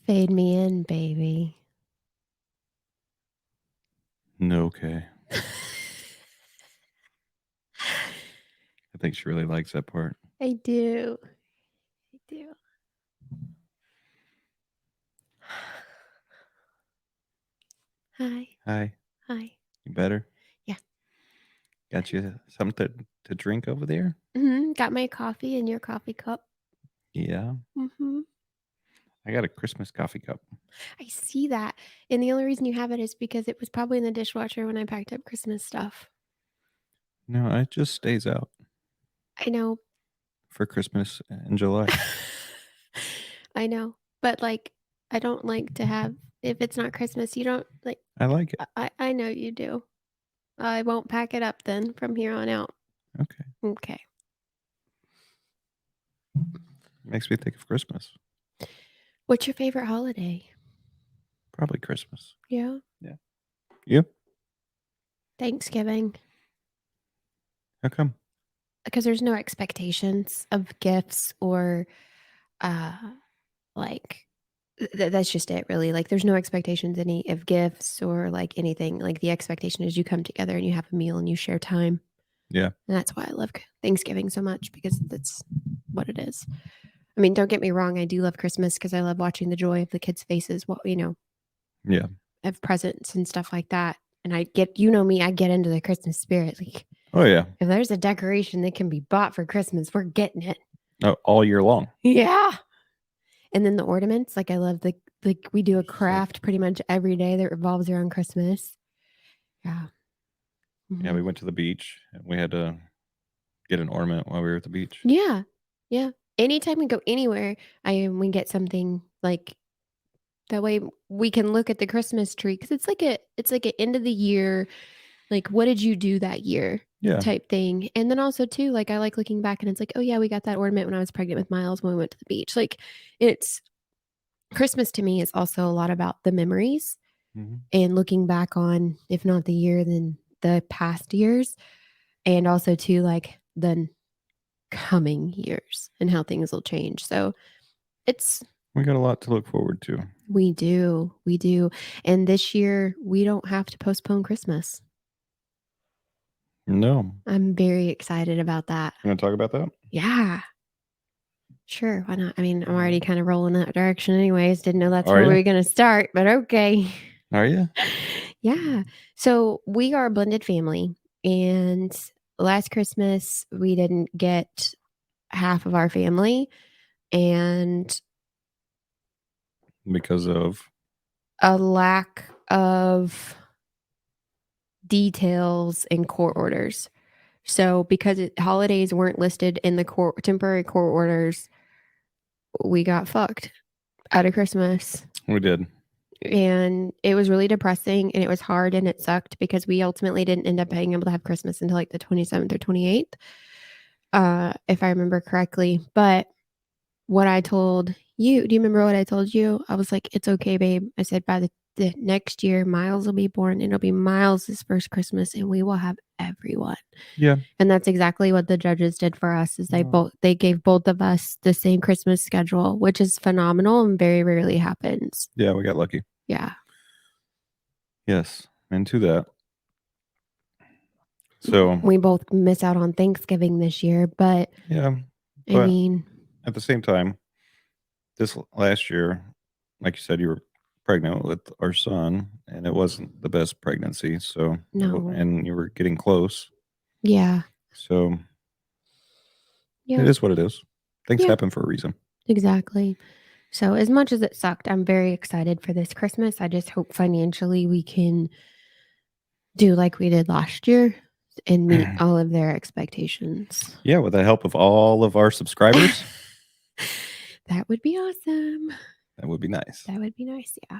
Fade me in, baby. No, okay. I think she really likes that part. I do. I do. Hi. Hi. Hi. You better? Yeah. Got you something to drink over there? Got my coffee in your coffee cup. Yeah. Mm-hmm. I got a Christmas coffee cup. I see that. And the only reason you have it is because it was probably in the dishwasher when I packed up Christmas stuff. No, it just stays out I know. for Christmas in July. I know. But like, I don't like to have, if it's not Christmas, you don't like, I like it. I know you do. I won't pack it up then from here on out. Okay. Okay. Makes me think of Christmas. What's your favorite holiday? Probably Christmas. Yeah. Yeah. You? Thanksgiving. How come? Because there's no expectations of gifts or uh like that's just it really. Like there's no expectations any of gifts or like anything. Like the expectation is you come together and you have a meal and you share time. Yeah. And that's why I love Thanksgiving so much because that's what it is. I mean, don't get me wrong, I do love Christmas because I love watching the joy of the kids' faces, Yeah. of presents and stuff like that. And I get, me, I get into the Christmas spirit. Like Oh, yeah. if there's a decoration that can be bought for Christmas, we're getting it. Oh, all year long. Yeah. And then the ornaments, like I love we do a Just like- craft pretty much every day that revolves around Christmas. Yeah. Yeah, we went to the beach and we had to get an ornament while we were at the beach. Yeah. Yeah. Anytime we go anywhere, we get something like that way we can look at the Christmas tree because it's like an end of the year, like what did you do that year? Yeah. Type thing. And then also too, like I like looking back and it's like, oh yeah, we got that ornament when I was pregnant with Miles when we went to the beach. Like it's Christmas to me is also a lot about the memories and looking back on, if not the year, then the past years. And also too, like the coming years and how things will change. So we got a lot to look forward to. We do. And this year we don't have to postpone Christmas. No. I'm very excited about that. You want to talk about that? Yeah. Sure, why not? I mean, I'm already kind of rolling that direction anyways. Didn't know that's Are where we ya? were going to start, but okay. Are you? Yeah. So we are a blended family. And last Christmas, we didn't get half of our family. And Because of a lack of details in court orders. So because holidays weren't listed in the temporary court orders, we got fucked out of Christmas. we did. And it was really depressing and it was hard and it sucked because we ultimately didn't end up being able to have Christmas until like the 27th or 28th, if I remember correctly. But what I told you, do you remember what I told you? I was like, it's okay, babe. I said, by the next year, Miles will be born. It'll be Miles's first Christmas and we will have everyone. Yeah. And that's exactly what the judges did for us is they gave both of us the same Christmas schedule, which is phenomenal and very rarely happens. Yeah, we got lucky. Yeah. Yes. And to that. So we both miss out on Thanksgiving this year, but yeah. I mean, at the same time, this last year, like you said, you were pregnant with our son and it wasn't the best pregnancy. So no. And you were getting close. Yeah. So Yeah. it is what it is. Things Yeah. happen for a reason. Exactly. So as much as it sucked, I'm very excited for this Christmas. I just hope financially we can do like we did last year and meet all of their expectations. Yeah, with the help of all of our subscribers. That would be awesome. That would be nice. That would be nice, yeah.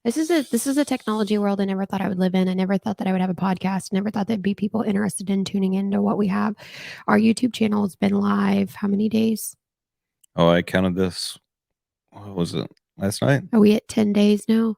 This is a technology world I never thought I would live in. I never thought that I would have a podcast. Never thought there'd be people interested in tuning into what we have. Our YouTube channel has been live how many days? Oh, I counted this. What was it? Last night? Are we at 10 days now?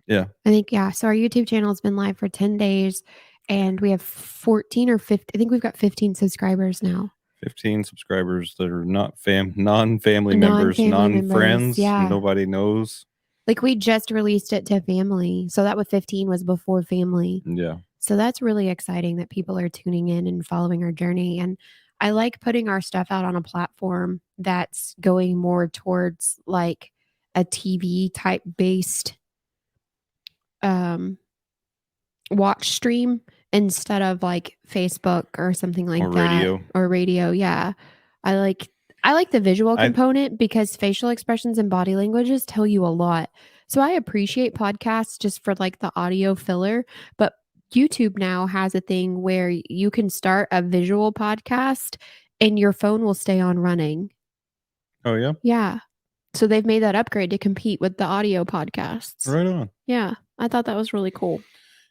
Yeah. I think, yeah. So our YouTube channel has been live for 10 days and we have 14 or 15. I think we've got 15 subscribers now. 15 subscribers that are not non-family members, Non-family members, non-friends. yeah. Nobody knows. Like we just released it to family. So that was 15 was before family. Yeah. So that's really exciting that people are tuning in and following our journey. And I like putting our stuff out on a platform that's going more towards like a TV type based watch stream instead of like Facebook or something like Or that. radio. Or radio. Yeah. I like the visual I- component because facial expressions and body languages tell you a lot. So I appreciate podcasts just for like the audio filler, but YouTube now has a thing where you can start a visual podcast and your phone will stay on running. Oh, yeah? Yeah. So they've made that upgrade to compete with the audio podcasts. Right on. Yeah. I thought that was really cool.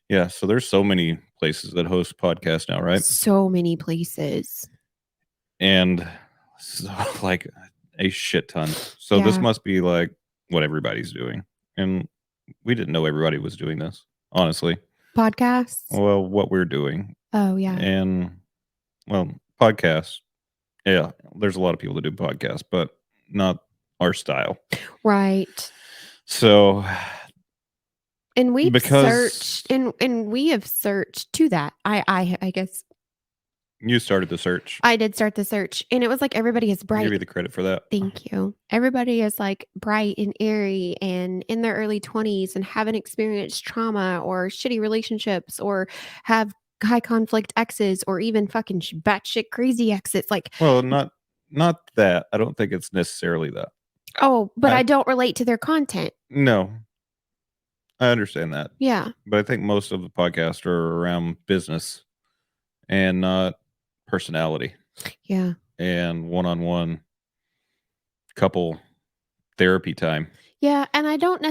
Yeah. So there's so many places that host podcasts now, right? So many places. And so, like a shit ton. So this Yeah. must be like what everybody's doing. And we didn't know everybody was doing this, honestly. Podcasts. Well, what we're doing. Oh, yeah. And, well, podcasts. Yeah. There's a lot of people that do podcasts, but not our style. Right. So, and we've because searched and we have searched to that. I guess you started the search. I did start the search, and it was like everybody is I'll bright. give you the credit for that. Thank you. Everybody is like bright and airy and in their early 20s and haven't experienced trauma or shitty relationships or have high conflict exes or even fucking batshit crazy exes. Like, Well, not that. I don't think it's necessarily that. oh, but I don't relate to their content. No. I understand that. Yeah. But I think most of the podcasts are around business and not personality Yeah. and one-on-one couple therapy time. Yeah, and I don't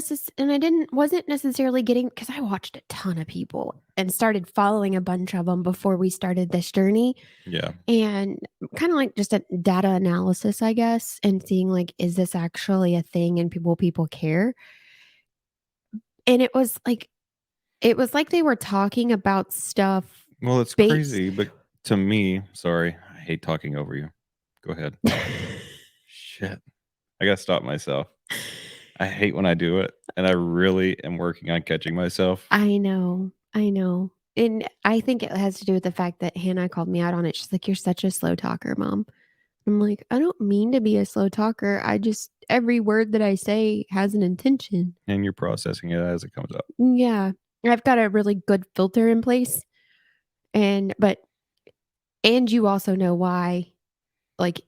wasn't necessarily getting because I watched a ton of people and started following a bunch of them before we started this journey. Yeah. And kind of like just a data analysis, I guess, and seeing like, is this actually a thing and people care? And it was like they were talking about stuff. Well, it's crazy, but to me, sorry, I hate talking over you. Go ahead. Shit. I got to stop myself. I hate when I do it, and I really am working on catching myself. I know. And I think it has to do with the fact that Hannah called me out on it. She's like, "You're such a slow talker, Mom." I'm like, "I don't mean to be a slow talker. I just, every word that I say has an intention." And you're processing it as it comes up. Yeah. I've got a really good filter in place. And you also know why, like,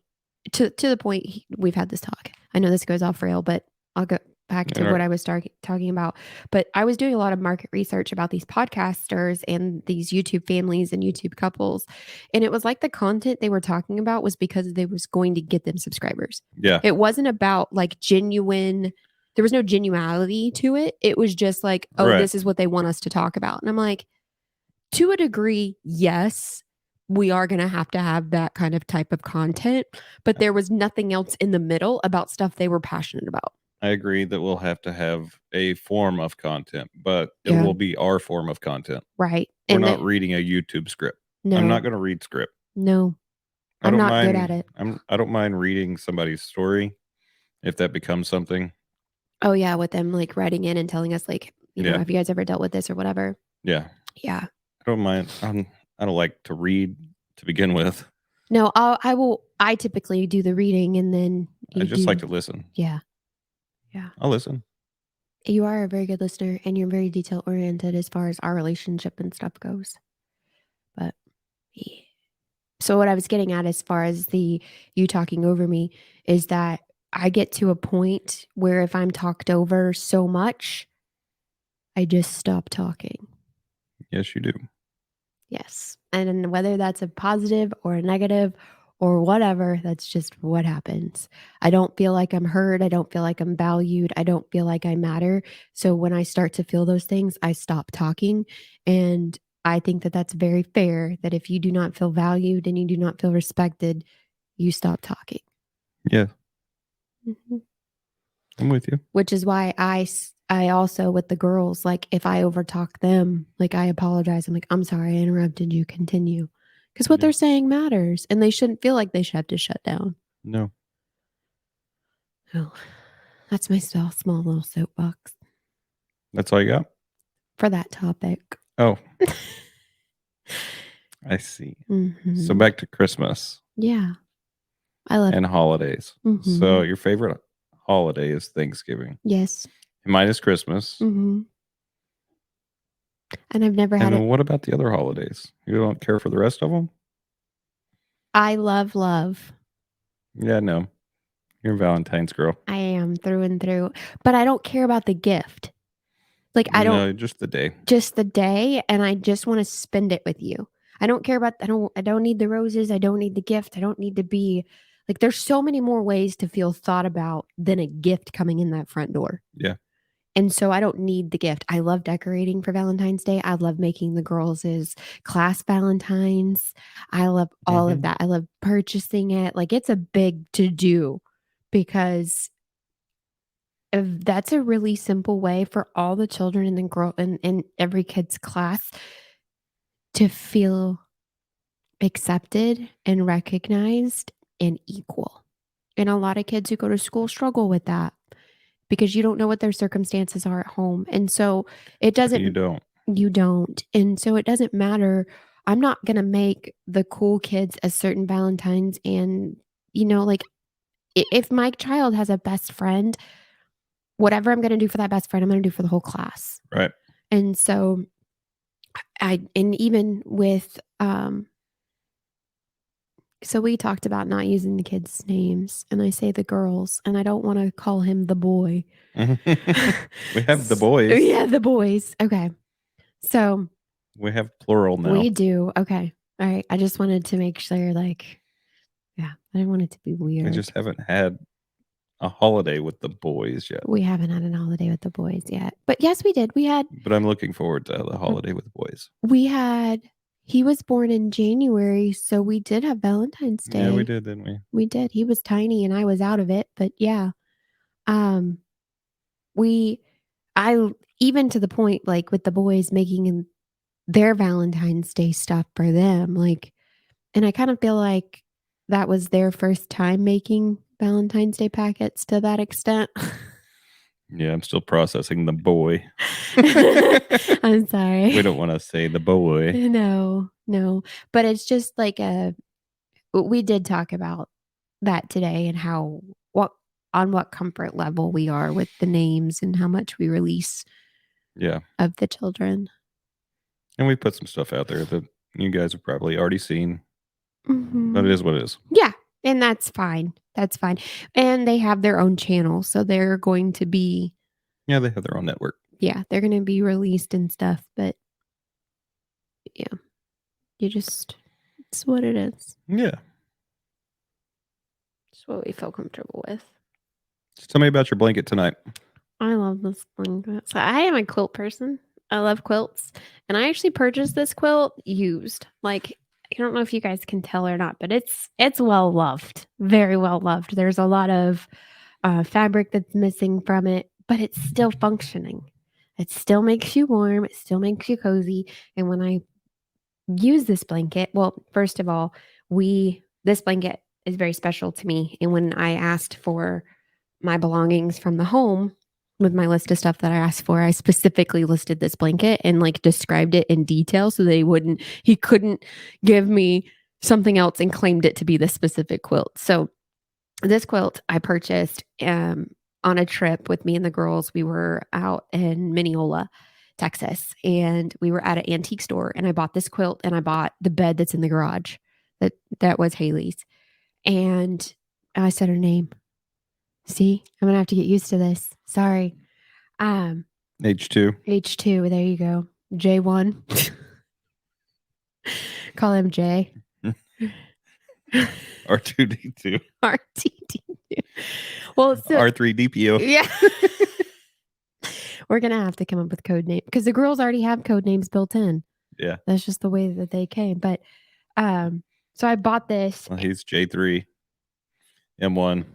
to the point we've had this talk. I know this goes off rail, but I'll go back to what I was talking about. But I was doing a lot of market research about these podcasters and these YouTube families and YouTube couples. And it was like the content they were talking about was because they was going to get them subscribers. Yeah. It wasn't about like genuine, there was no genuality to it. It was just like, oh, Right. This is what they want us to talk about. And I'm like, to a degree, yes, we are going to have that kind of type of content, but there was nothing else in the middle about stuff they were passionate about. I agree that we'll have to have a form of content, but it will be our form of content. Right. We're not reading a YouTube script. No. I'm not going to read script. No. I'm not good at it. I don't mind reading somebody's story if that becomes something. Oh, yeah. With them like writing in and telling us like, you know, have you guys ever dealt with this or whatever? Yeah. Yeah. I don't mind. I don't like to read to begin with. No, I typically do the reading and then I just like to listen. Yeah. Yeah. I'll listen. You are a very good listener and you're very detail oriented as far as our relationship and stuff goes. But yeah. So what I was getting at as far as you talking over me is that I get to a point where if I'm talked over so much, I just stop talking. Yes, you do. Yes. And whether that's a positive or a negative or whatever, that's just what happens. I don't feel like I'm heard. I don't feel like I'm valued. I don't feel like I matter. So when I start to feel those things, I stop talking. And I think that that's very fair, that if you do not feel valued and you do not feel respected, you stop talking. Yeah. Mm-hmm. I'm with you. Which is why I also, with the girls, like if I overtalk them, like I apologize. I'm like, I'm sorry, I interrupted you. Continue. Because what Yeah. they're saying matters, and they shouldn't feel like they should have to shut down. No. Oh, that's my small little soapbox That's all you got? for that topic. Oh, I see. So Mhm. back to Christmas Yeah, I love. and holidays. So Mhm. your favorite holiday is Thanksgiving. Yes. And mine is Christmas. And I've never had And it. what about the other holidays? You don't care for the rest of them? I love love. Yeah, no. You're a Valentine's girl. I am through and through, but I don't care about the gift. Like I don't No, just the day. just the day, and I just want to spend it with you. I don't care about. I don't need the roses. I don't need the gift. I don't need to be like. There's so many more ways to feel thought about than a gift coming in that front door. Yeah. And so I don't need the gift. I love decorating for Valentine's Day. I love making the girls' class Valentines. I love all of Mhm. that. I love purchasing it. Like it's a big to do because that's a really simple way for all the children in the girl in every kid's class to feel accepted and recognized and equal. And a lot of kids who go to school struggle with that because you don't know what their circumstances are at home. And so it You doesn't, don't. you don't. And so it doesn't matter. I'm not going to make the cool kids a certain Valentine's. And, like if my child has a best friend, whatever I'm going to do for that best friend, I'm going to do for the whole class. Right. And so and even with, so we talked about not using the kids' names, and I say the girls, and I don't want to call him the boy. We have the boys. Yeah, the boys. Okay. So We have plural now. we do. Okay. All right. I just wanted to make sure, like, yeah, I didn't want it to be We weird. just haven't had a holiday with the boys yet. We haven't had an holiday with the boys yet. But yes, we did. But I'm looking forward to the holiday with the boys. He was born in January, so we did have Valentine's Day. Yeah, we did, didn't we? We did. He was tiny and I was out of it, but yeah. I even to the point like with the boys making their Valentine's Day stuff for them, like, and I kind of feel like that was their first time making Valentine's Day packets to that extent. Yeah, I'm still processing the boy. I'm sorry. We don't want to say the boy. No, but it's just like we did talk about that today and how what comfort level we are with the names and how much we release Yeah. of the children. And we put some stuff out there that you guys have probably already seen. Mhm. But it is what it is. Yeah, and that's fine. That's fine. And they have their own channel, so they're going to be Yeah, they have their own network. yeah, they're going to be released and stuff, but yeah. It's what it is. Yeah. It's what we feel comfortable with. Just tell me about your blanket tonight. I love this blanket. So I am a quilt person. I love quilts. And I actually purchased this quilt used. Like I don't know if you guys can tell or not, but it's well loved. Very well loved. There's a lot of fabric that's missing from it, but it's still functioning. It still makes you warm. It still makes you cozy. And when I use this blanket, well, first of all, this blanket is very special to me. And when I asked for my belongings from the home with my list of stuff that I asked for, I specifically listed this blanket and like described it in detail so that he couldn't give me something else and claimed it to be this specific quilt. So this quilt I purchased on a trip with me and the girls. We were out in Mineola, Texas, and we were at an antique store. And I bought this quilt and I bought the bed that's in the garage. That was Haley's, and I said her name. See, I'm gonna have to get used to this. Sorry. H2. H2. There you go. J1. Call him J. R2D2. RTD2. Well, so R3DPO. yeah. We're gonna have to come up with code name because the girls already have code names built in. Yeah. That's just the way that they came. But so I bought this. Well, he's J3, M1,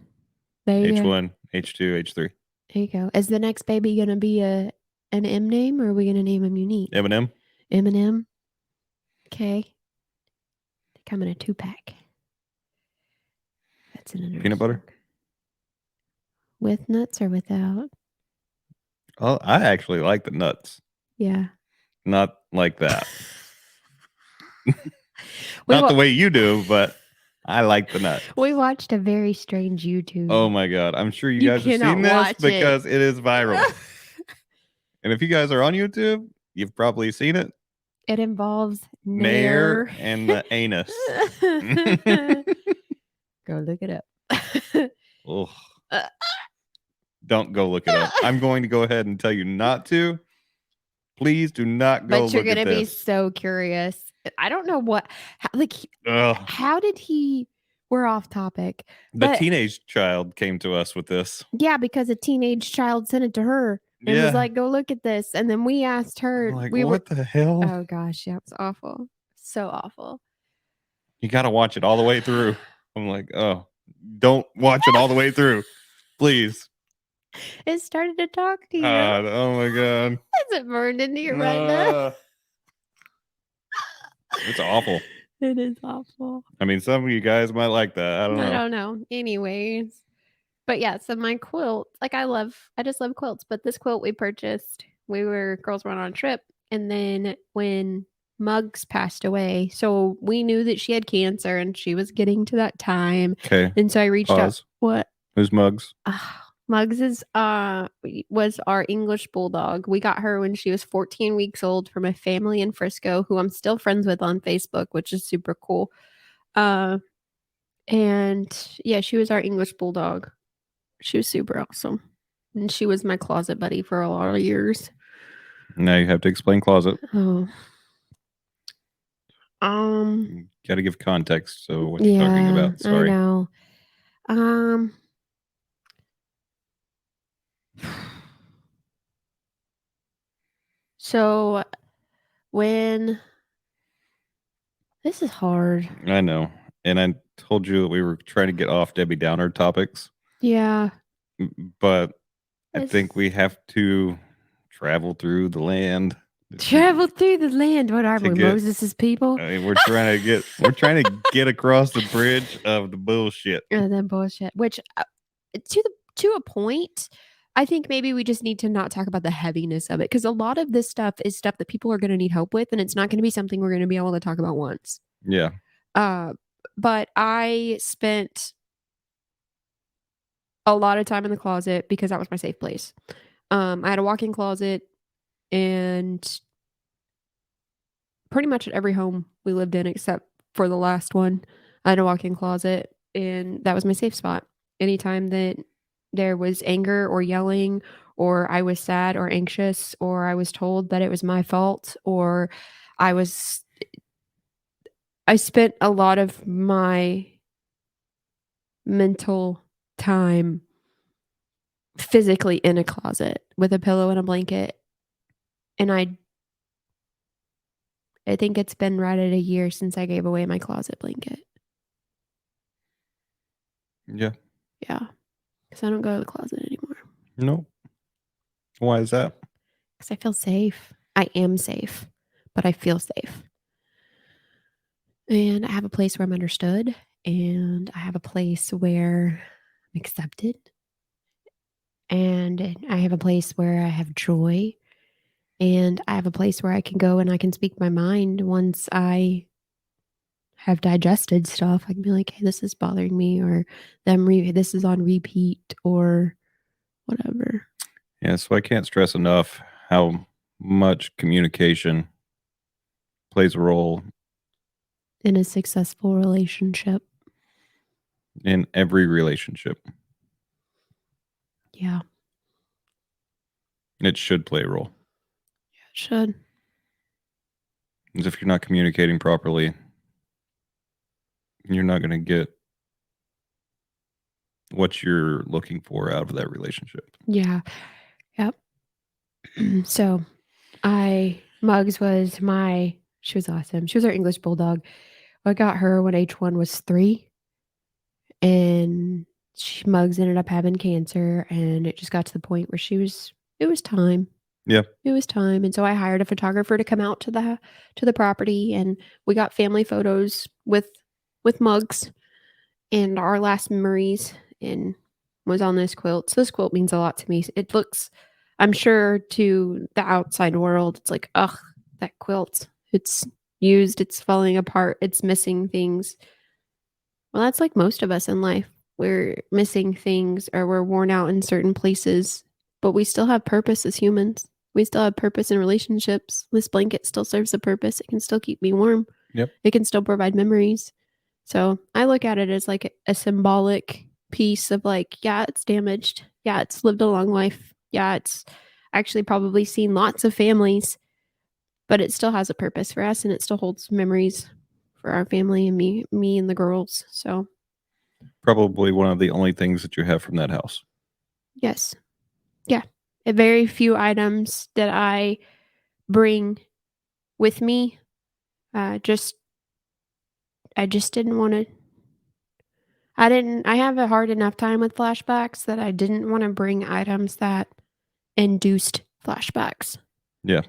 There you go. H1, H2, H3. There you go. Is the next baby gonna be an M name, or are we gonna name him unique? Eminem. Eminem. Okay. come in a 2-pack. That's an interesting. Peanut butter? With nuts or without? Oh, I actually like the nuts. Yeah. Not like that. We Not the wa- way you do, but I like the nuts. We watched a very strange YouTube. Oh my god. I'm sure you You guys have cannot seen this watch it. because it is viral. And if you guys are on YouTube, you've probably seen it. It involves Nair Nair. and the anus. Go look it up. Ugh. Don't go look it up. I'm going to go ahead and tell you not to. Please do not go But you're look at gonna be this. so curious. I don't know Ugh. how did he? We're off topic. The But teenage child came to us with this. yeah, because a teenage child sent it to her and Yeah. was like, "Go look at this," and then we asked her. I'm like, we what the hell? Oh gosh, yeah, it was awful. So awful. You got to watch it all the way through. I'm like, oh, don't watch it all the way through, please. It started to talk to you. Oh my god, Is it burned into your retina? It's awful. It is awful. I mean, some of you guys might like that. I don't know. Anyways. But yeah, so my quilt, like I just love quilts, but this quilt we purchased, girls went on a trip, and then when Muggs passed away, so we knew that she had cancer and she was getting to that time. Okay. And so I reached out. Pause. What? Who's Muggs? Muggs was our English bulldog. We got her when she was 14 weeks old from a family in Frisco who I'm still friends with on Facebook, which is super cool. And yeah, she was our English bulldog. She was super awesome. And she was my closet buddy for a lot of years. Now you have to explain closet. Oh. Got to give context. So what you're talking about. Sorry. I know. So when this is hard. I know. And I told you that we were trying to get off Debbie Downer topics. Yeah. But I think we have to travel through the land. Travel through the land. What are we, Moses' people? I mean, we're trying to get across the bridge of the bullshit. The bullshit. Which to a point, I think maybe we just need to not talk about the heaviness of it, because a lot of this stuff is stuff that people are going to need help with, and it's not going to be something we're going to be able to talk about once. Yeah. But I spent a lot of time in the closet because that was my safe place. I had a walk-in closet, and pretty much at every home we lived in, except for the last one, I had a walk-in closet, and that was my safe spot. Anytime that there was anger or yelling, or I was sad or anxious, or I was told that it was my fault, or I spent a lot of my mental time physically in a closet with a pillow and a blanket. And I think it's been right at a year since I gave away my closet blanket. Yeah. Yeah. Because I don't go to the closet anymore. No. Why is that? Because I feel safe. I am safe, but I feel safe. And I have a place where I'm understood, and I have a place where I'm accepted, and I have a place where I have joy, and I have a place where I can go and I can speak my mind once I have digested stuff. I can be like, hey, this is bothering me, or this is on repeat, or whatever. Yeah, so I can't stress enough how much communication plays a role in a successful relationship. In every relationship. Yeah. It should play a role. Yeah, it should. Because if you're not communicating properly, you're not going to get what you're looking for out of that relationship. Yeah. Yep. So Muggs was she was awesome. She was our English bulldog. I got her when H1 was 3, and Muggs ended up having cancer, and it just got to the point where it was time. Yeah. It was time. And so I hired a photographer to come out to the property, and we got family photos with with mugs, and our last memories in was on this quilt. So this quilt means a lot to me. It looks, I'm sure to the outside world, it's like, ugh, that quilt. It's used, it's falling apart, it's missing things. Well, that's like most of us in life. We're missing things or we're worn out in certain places, but we still have purpose as humans. We still have purpose in relationships. This blanket still serves a purpose. It can still keep me warm. Yep. It can still provide memories. So I look at it as like a symbolic piece of like, yeah, it's damaged. Yeah, it's lived a long life. Yeah, it's actually probably seen lots of families, but it still has a purpose for us and it still holds memories for our family and me and the girls. So Probably one of the only things that you have from that house. yes. Yeah. Very few items that I bring with me. Just I just didn't want to I have a hard enough time with flashbacks that I didn't want to bring items that induced flashbacks. Yeah.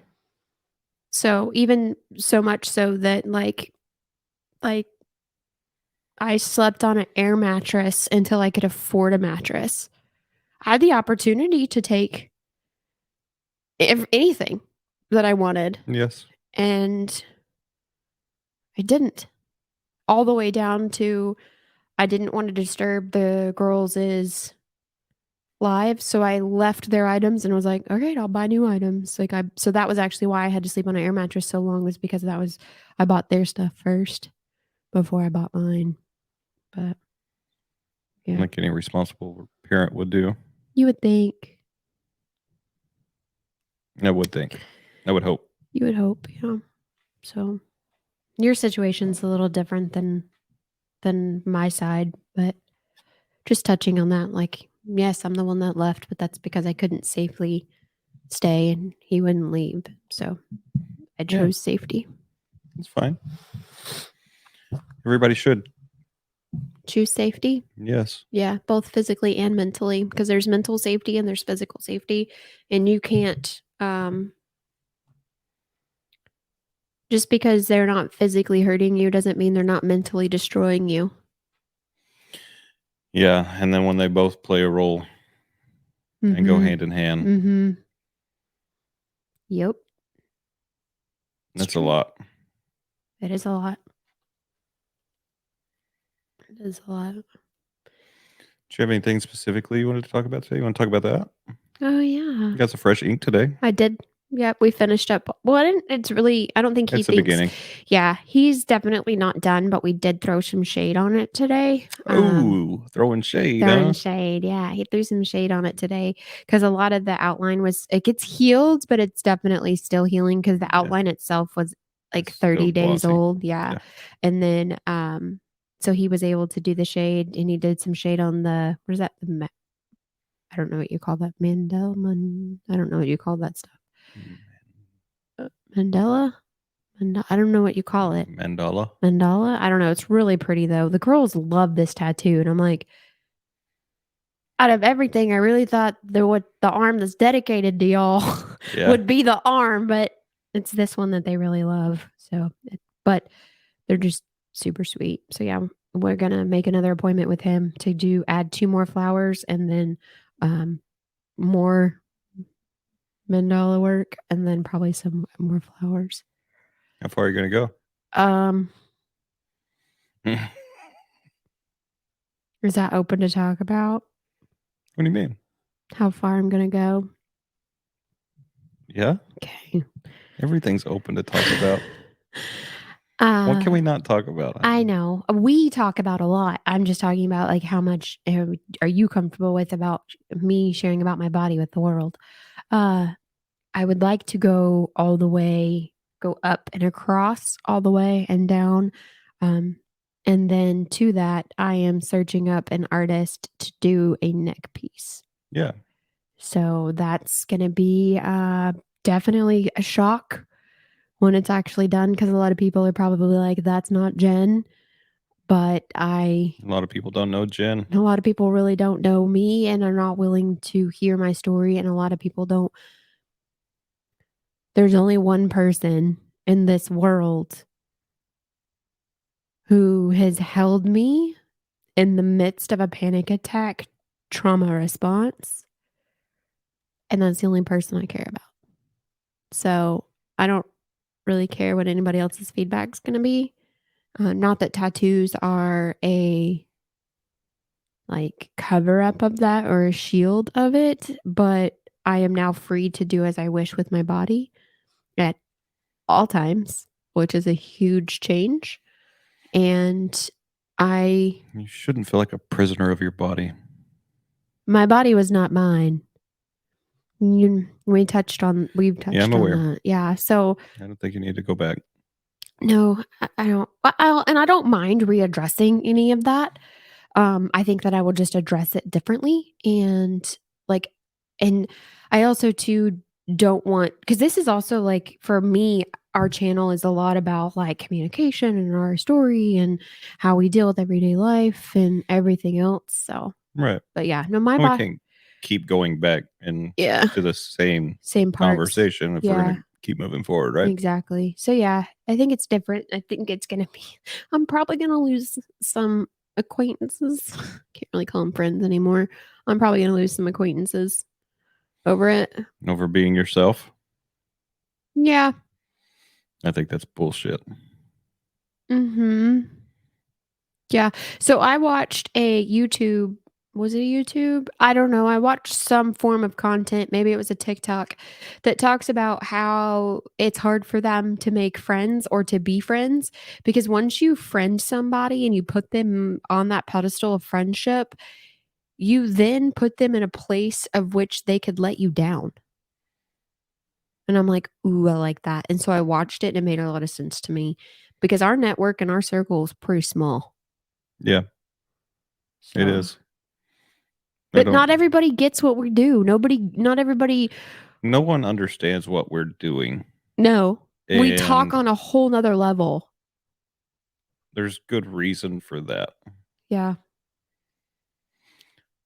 So even so much so that like I slept on an air mattress until I could afford a mattress. I had the opportunity to take anything that I wanted, Yes. and I didn't. All the way down to I didn't want to disturb the girls' lives, so I left their items and was like, "Alright, I'll buy new items." So that was actually why I had to sleep on an air mattress so long, was because I bought their stuff first before I bought mine. But yeah, Like any responsible parent would do. you would think, I would think. I would hope. you would hope, yeah. So your situation's a little different than my side, but just touching on that, like, yes, I'm the one that left, but that's because I couldn't safely stay and he wouldn't leave. So I Yeah. chose safety. It's fine. Everybody should. Choose safety. Yes. Yeah, both physically and mentally, because there's mental safety and there's physical safety, and you can't just because they're not physically hurting you doesn't mean they're not mentally destroying you. Yeah. And then when they both play a role and go hand in hand, Mm-hmm. Yep. that's a lot. It is a lot. It is a lot. Do you have anything specifically you wanted to talk about today? You want to talk about that? Oh yeah. You got some fresh ink today. I did. Yep, we finished up. Well, it's really, I don't think he It's the thinks. beginning. Yeah, he's definitely not done, but we did throw some shade on it today. Oh, throwing shade, Throwing huh? shade. Yeah, he threw some shade on it today because a lot of the outline it gets healed, but it's definitely still healing because the Yeah. outline itself was like It's still 30 days glossy. old. Yeah. Yeah. And then, so he was able to do the shade and he did some shade on what is that? I don't know what you call that. I don't know what you call that stuff. Mandela? I don't know what you call it. Mandala. Mandala? I don't know. It's really pretty though. The girls love this tattoo. And I'm like, out of everything, I really thought the arm that's dedicated to y'all Yeah. would be the arm, but it's this one that they really love. So, but they're just super sweet. So yeah, we're gonna make another appointment with him to add 2 more flowers and then more mandala work and then probably some more flowers. How far are you going to go? Is that open to talk about? What do you mean? How far I'm gonna go? Yeah. Okay. Everything's open to talk about. What can we not talk about? I know. We talk about a lot. I'm just talking about like how much are you comfortable with about me sharing about my body with the world? I would like to go all the way, go up and across all the way and down. And then to that, I am searching up an artist to do a neck piece. Yeah. So that's going to be definitely a shock when it's actually done because a lot of people are probably like, that's not Jen. But A lot of people don't know Jen. a lot of people really don't know me and are not willing to hear my story. And a lot of people don't. There's only one person in this world who has held me in the midst of a panic attack trauma response. And that's the only person I care about. So I don't really care what anybody else's feedback's going to be. Not that tattoos are a like cover up of that or a shield of it, but I am now free to do as I wish with my body at all times, which is a huge change. And You shouldn't feel like a prisoner of your body. my body was not mine. We've touched on I'm aware. that. Yeah. So I don't think you need to go back. no, I don't. And I don't mind readdressing any of that. I think that I will just address it differently. And I also too don't want, because this is also like for me, our channel is a lot about like communication and our story and how we deal with everyday life and everything else. So, Right. but yeah, no, my We body, can't keep going back and yeah, to the same same parts. conversation if we're Yeah, going to keep moving forward, right? exactly. So yeah, I think it's different. I think it's gonna be. I'm probably gonna lose some acquaintances. Can't really call them friends anymore. I'm probably gonna lose some acquaintances over it. Over being yourself. Yeah. I think that's bullshit. Mm-hmm. Yeah. So I watched a YouTube. Was it a YouTube? I don't know. I watched some form of content. Maybe it was a TikTok that talks about how it's hard for them to make friends or to be friends because once you friend somebody and you put them on that pedestal of friendship, you then put them in a place of which they could let you down. And I'm like, ooh, I like that. And so I watched it and it made a lot of sense to me because our network and our circle is pretty small. Yeah, it So- is. But not everybody gets what we do. Not everybody. No one understands what we're doing. No, we talk And on a whole nother level. there's good reason for that. Yeah.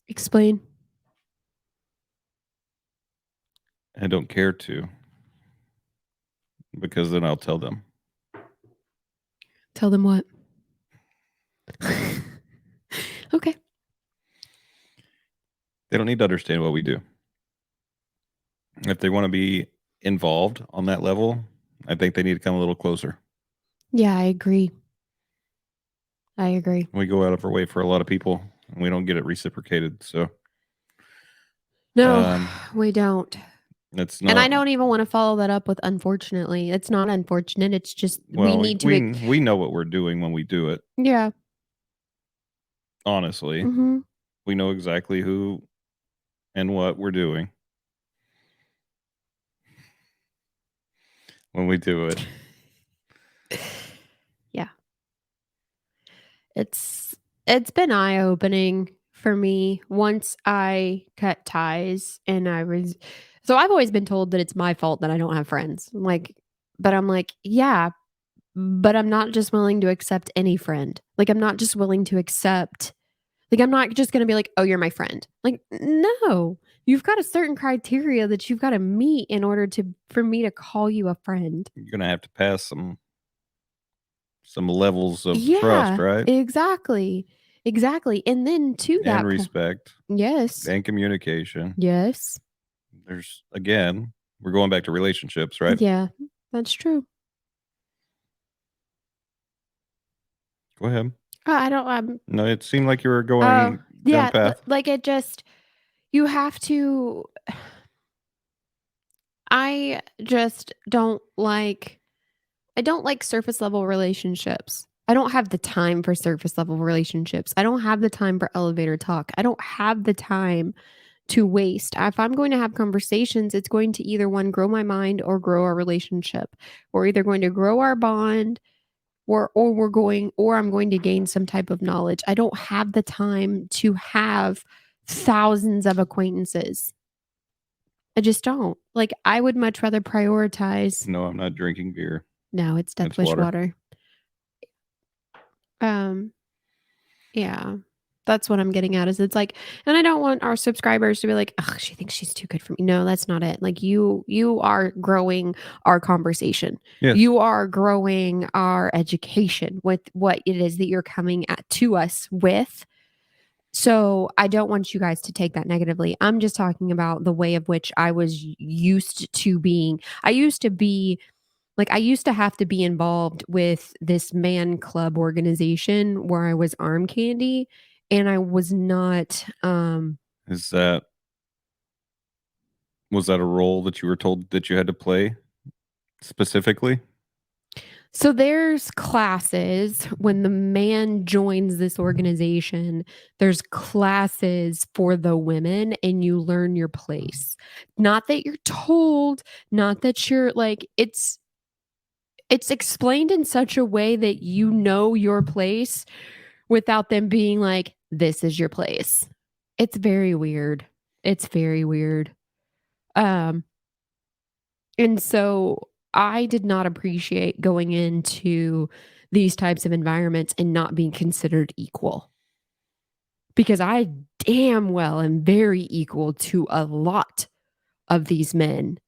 Explain. I don't care to because then I'll tell them. Tell them what? Okay. They don't need to understand what we do. If they want to be involved on that level, I think they need to come a little closer. Yeah, I agree. I agree. We go out of our way for a lot of people and we don't get it reciprocated. So No, we don't. it's not. And I don't even want to follow that up with unfortunately. It's not unfortunate. It's just we need to. We know what we're doing when we do it. Yeah. Honestly, Mm-hmm. we know exactly who and what we're doing when we do it. Yeah. It's been eye-opening for me once I cut ties and so I've always been told that it's my fault that I don't have friends. But I'm like, yeah, but I'm not just willing to accept any friend. Like I'm not just willing to accept I'm not just going to be like, "Oh, you're my friend." Like, no. You've got a certain criteria that you've got to meet in order for me to call you a friend. You're gonna have to pass some levels of Yeah, trust, right? exactly. Exactly. And then to that And respect yes. and communication. Yes. There's again, we're going back to relationships, right? Yeah, that's true. Go ahead. I don't No, it seemed like you were going down yeah, a path. like it just you have to I just I don't like surface level relationships. I don't have the time for surface level relationships. I don't have the time for elevator talk. I don't have the time to waste. If I'm going to have conversations, it's going to either one grow my mind or grow our relationship. We're either going to grow our bond or I'm going to gain some type of knowledge. I don't have the time to have thousands of acquaintances. I just don't. Like I would much rather prioritize. No, I'm not drinking beer. No, it's Death It's Wish water. water. Yeah. That's what I'm getting at is it's like, and I don't want our subscribers to be like, "Ugh, she thinks she's too good for me." No, that's not it. Like you are growing our conversation. Yes. You are growing our education with what it is that you're coming at to us with. So I don't want you guys to take that negatively. I'm just talking about the way of which I was used to being. I used to be like, I used to have to be involved with this man club organization where I was arm candy, and I was not, Was that a role that you were told that you had to play specifically? so there's classes when the man joins this organization, there's classes for the women and you learn your place. Not that you're told, not that you're like it's explained in such a way that you know your place without them being like, "This is your place." It's very weird. It's very weird. Um, and so I did not appreciate going into these types of environments and not being considered equal because I damn well am very equal to a lot of these men.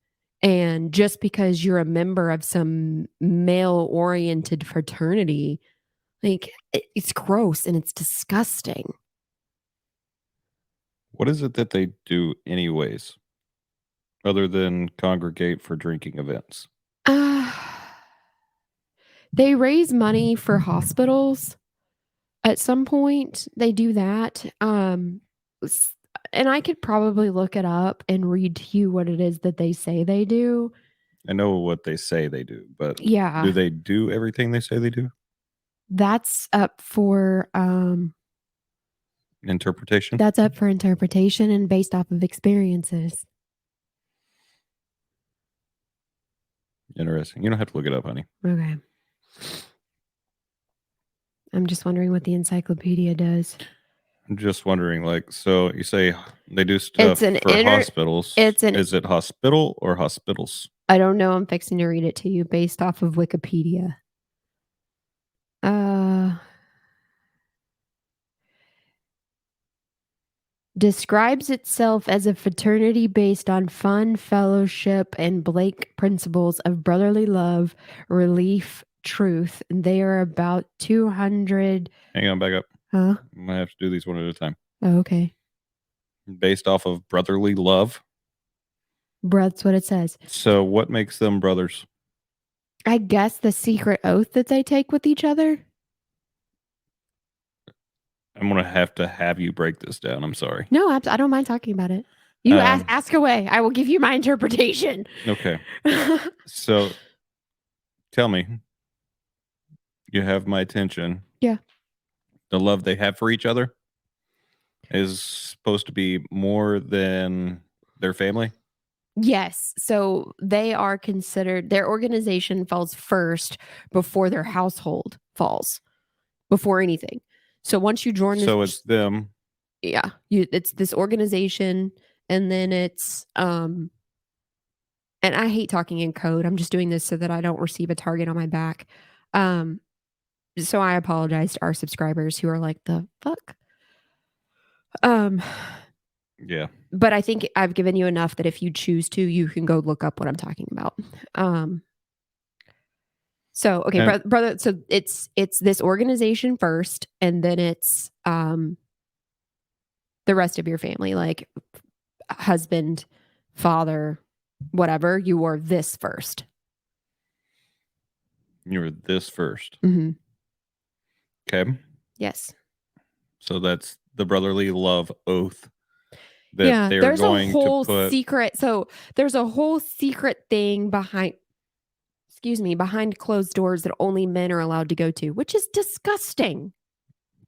And just because you're a member of some male oriented fraternity, like it's gross and it's disgusting. What is it that they do anyways, other than congregate for drinking events? Uh, they raise money for hospitals at some point. They do that. S- and I could probably look it up and read to you what it is that they say they do. I know what they say they do, but Yeah, do they do everything they say they do? that's up for Interpretation? interpretation and based off of experiences. Interesting. You don't have to look it up, honey. Okay. I'm just wondering what the encyclopedia does. I'm just wondering, like, so you say they do stuff An for hospitals. it's an Is it hospital or hospitals? I don't know, I'm fixing to read it to you based off of Wikipedia. Uh describes itself as a fraternity based on fun, fellowship, and Blake principles of brotherly love, relief, truth. They are about 200. Hang on, back up. Huh? I'm gonna have to do these one at a time. Oh, okay. Based off of brotherly love. That's what it says. So what makes them brothers? I guess the secret oath that they take with each other. I'm gonna have you break this down. I'm sorry. No, I don't mind talking about it. You Um, ask away. I will give you my interpretation. Okay. So tell me, you have my attention. Yeah. The love they have for each other is supposed to be more than their family. Yes. So they are considered, their organization falls first before their household falls, before anything. So once you join So this, it's them. yeah, it's this organization, and then it's and I hate talking in code. I'm just doing this so that I don't receive a target on my back. Um, so I apologize to our subscribers who are like, the fuck. Um, Yeah. but I think I've given you enough that if you choose to, you can go look up what I'm talking about. So okay, And brother. So it's this organization first, and then it's the rest of your family, like husband, father, whatever. You are this first. you were this first. Mm-hmm. Okay. Yes. So that's the brotherly love oath that Yeah. they're There's a going whole to put. secret. So there's a whole secret thing behind. Excuse me, behind closed doors that only men are allowed to go to, which is disgusting.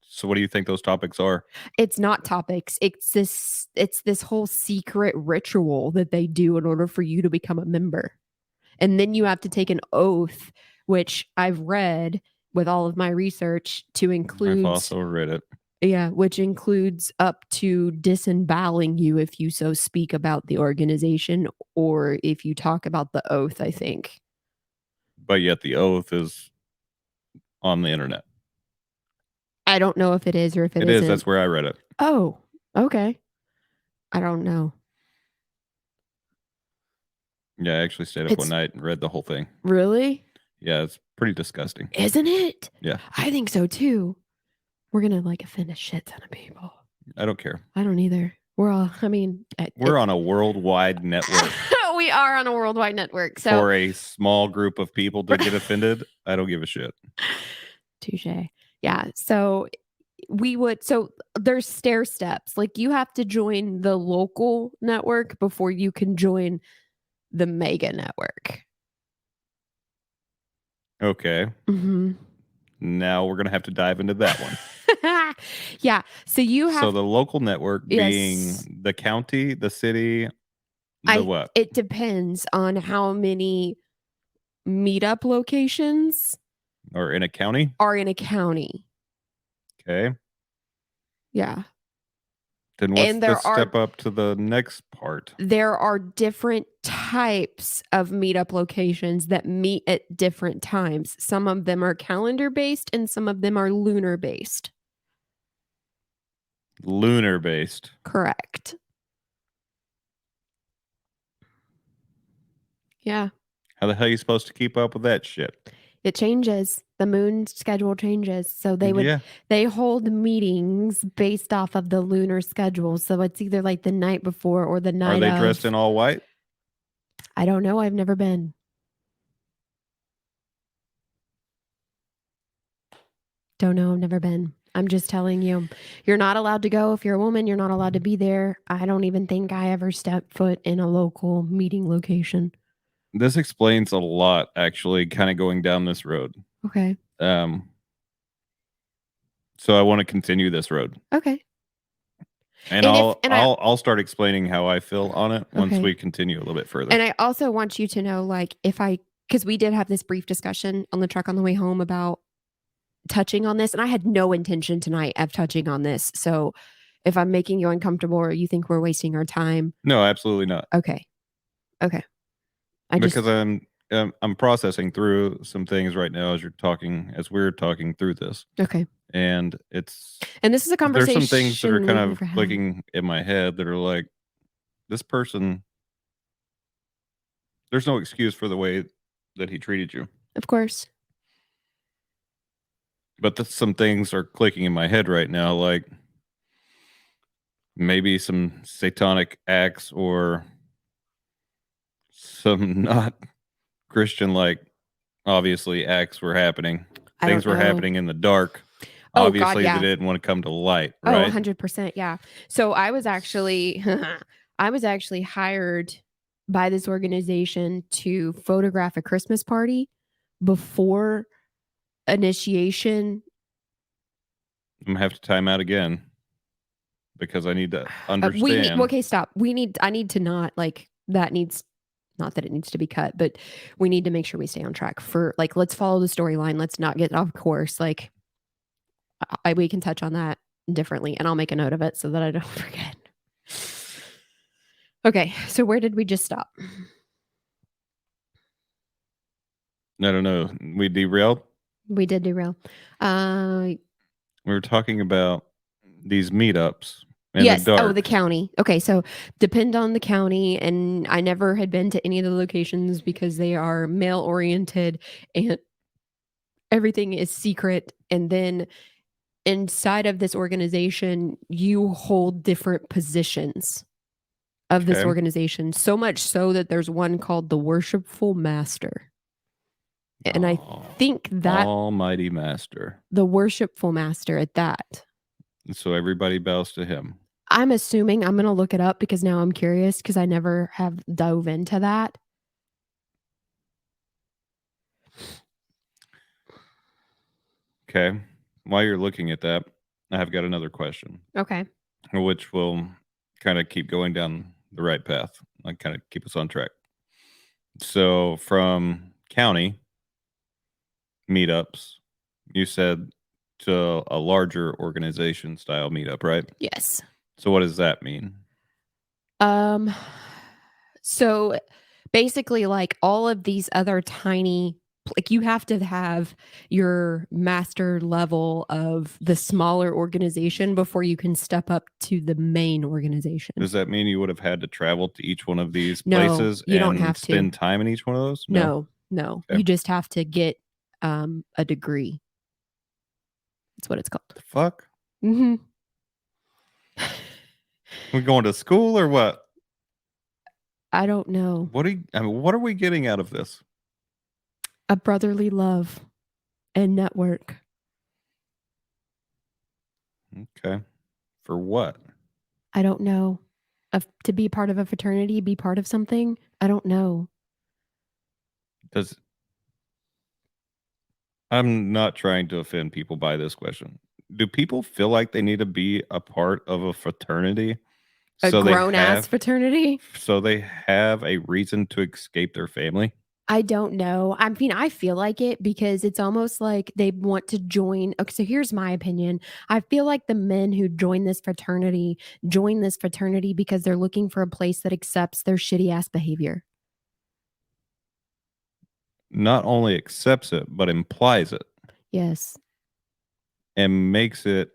So what do you think those topics are? It's not topics. It's this whole secret ritual that they do in order for you to become a member. And then you have to take an oath, which I've read with all of my research to include. I've also read it. Yeah, which includes up to disemboweling you if you so speak about the organization or if you talk about the oath, I think. But yet the oath is on the internet. I don't know if it is or if It isn't. is. That's where I read it. Oh, okay. I don't know. Yeah, I actually stayed up It's one night and read the whole thing. really, Yeah, it's pretty disgusting. isn't it? Yeah. I think so too. We're gonna like offend a shit ton of people. I don't care. I don't either. We're all. I mean, We're on a worldwide network. we are on a worldwide network. So For a small group of people to get offended, I don't give a shit. touche. Yeah. So we would. So there's stair steps. Like you have to join the local network before you can join the mega network. Okay. Mm-hmm. Now we're gonna have to dive into that one. Yeah. So you have. So the local network Yes. being the county, the city, the what? It depends on how many meetup locations Or in a county? are in a county. Okay. Yeah. Then what's And the there step up to the next part? There are different types of meetup locations that meet at different times. Some of them are calendar based and some of them are lunar based. Lunar based. Correct. Yeah. How the hell are you supposed to keep up with that shit? It changes. The moon schedule changes. So they hold meetings based off of the lunar schedule. So it's either like the night before or the night Are they of. dressed in all white? I don't know. I've never been. Don't know. I've never been. I'm just telling you, you're not allowed to go. If you're a woman, you're not allowed to be there. I don't even think I ever stepped foot in a local meeting location. This explains a lot, actually, kind of going down this road. Okay. So I want to continue this road. Okay. And I'll start explaining how I feel on it once Okay. we continue a little bit further. And I also want you to know, like, because we did have this brief discussion on the truck on the way home about touching on this, and I had no intention tonight of touching on this. So if I'm making you uncomfortable or you think we're wasting our time, No, absolutely not. okay. Because I'm processing through some things right now as we're talking through this. Okay. And this is a conversation. There's some things that are kind of clicking in my head that are like, this person, there's no excuse for the way that he treated you. Of course. But some things are clicking in my head right now, like maybe some satanic acts or some not Christian, like obviously acts were happening. Things were happening in the dark. Obviously, they didn't want to come to light, right? 100%. Yeah. So I was actually hired by this organization to photograph a Christmas party before initiation. I'm gonna have to time out again because I need to understand. Okay, stop. I need to not like that needs. Not that it needs to be cut, but we need to make sure we stay on track for like, let's follow the storyline. Let's not get off course. Like we can touch on that differently and I'll make a note of it so that I don't forget. Okay. So where did we just stop? I don't know. We derailed? We did derail. We were talking about these meetups. Yes. The county. Okay. So depend on the county. And I never had been to any of the locations because they are male oriented and everything is secret. And then inside of this organization, you hold different positions of this organization. So much so that there's one called the Worshipful Master. And I think that Almighty Master. The Worshipful Master at that. So everybody bows to him. I'm assuming. I'm going to look it up because now I'm curious because I never have dove into that. Okay. While you're looking at that, I have got another question. Okay. Which will kind of keep going down the right path. Like kind of keep us on track. So from county meetups, you said to a larger organization style meetup, right? Yes. So what does that mean? So basically like all of these other tiny like you have to have your master level of the smaller organization before you can step up to the main organization. Does that mean you would have had to travel to each one of these No, places you don't and have to. spend time in each one of those? No. Okay. You just have to get a degree. That's what it's called. The fuck? Mm-hmm. We going to school or what? I don't know. What are we getting out of this? A brotherly love and network. Okay. For what? I don't know. To be part of a fraternity, be part of something. I don't know. I'm not trying to offend people by this question. Do people feel like they need to be a part of a fraternity? A grown ass fraternity? So they have a reason to escape their family? I don't know. I mean, I feel like it because it's almost like they want to join. Okay, so here's my opinion. I feel like the men who join this fraternity because they're looking for a place that accepts their shitty ass behavior. Not only accepts it, but implies it Yes. and makes it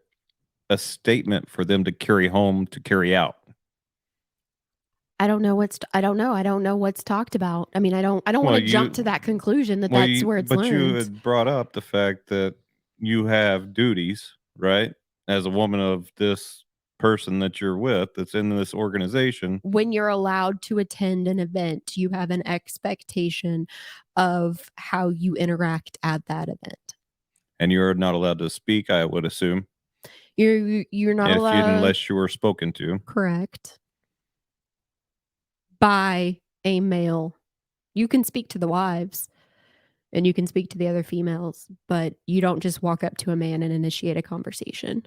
a statement for them to carry home, to carry out. I don't know what's talked about. I mean, I don't Well, want to jump to that conclusion that that's where it's but you learned. had brought up the fact that you have duties, right? As a woman of this person that you're with that's in this organization. When you're allowed to attend an event, you have an expectation of how you interact at that event. And you're not allowed to speak, I would assume. You're not allowed unless you were spoken to. Correct. By a male. You can speak to the wives and you can speak to the other females, but you don't just walk up to a man and initiate a conversation.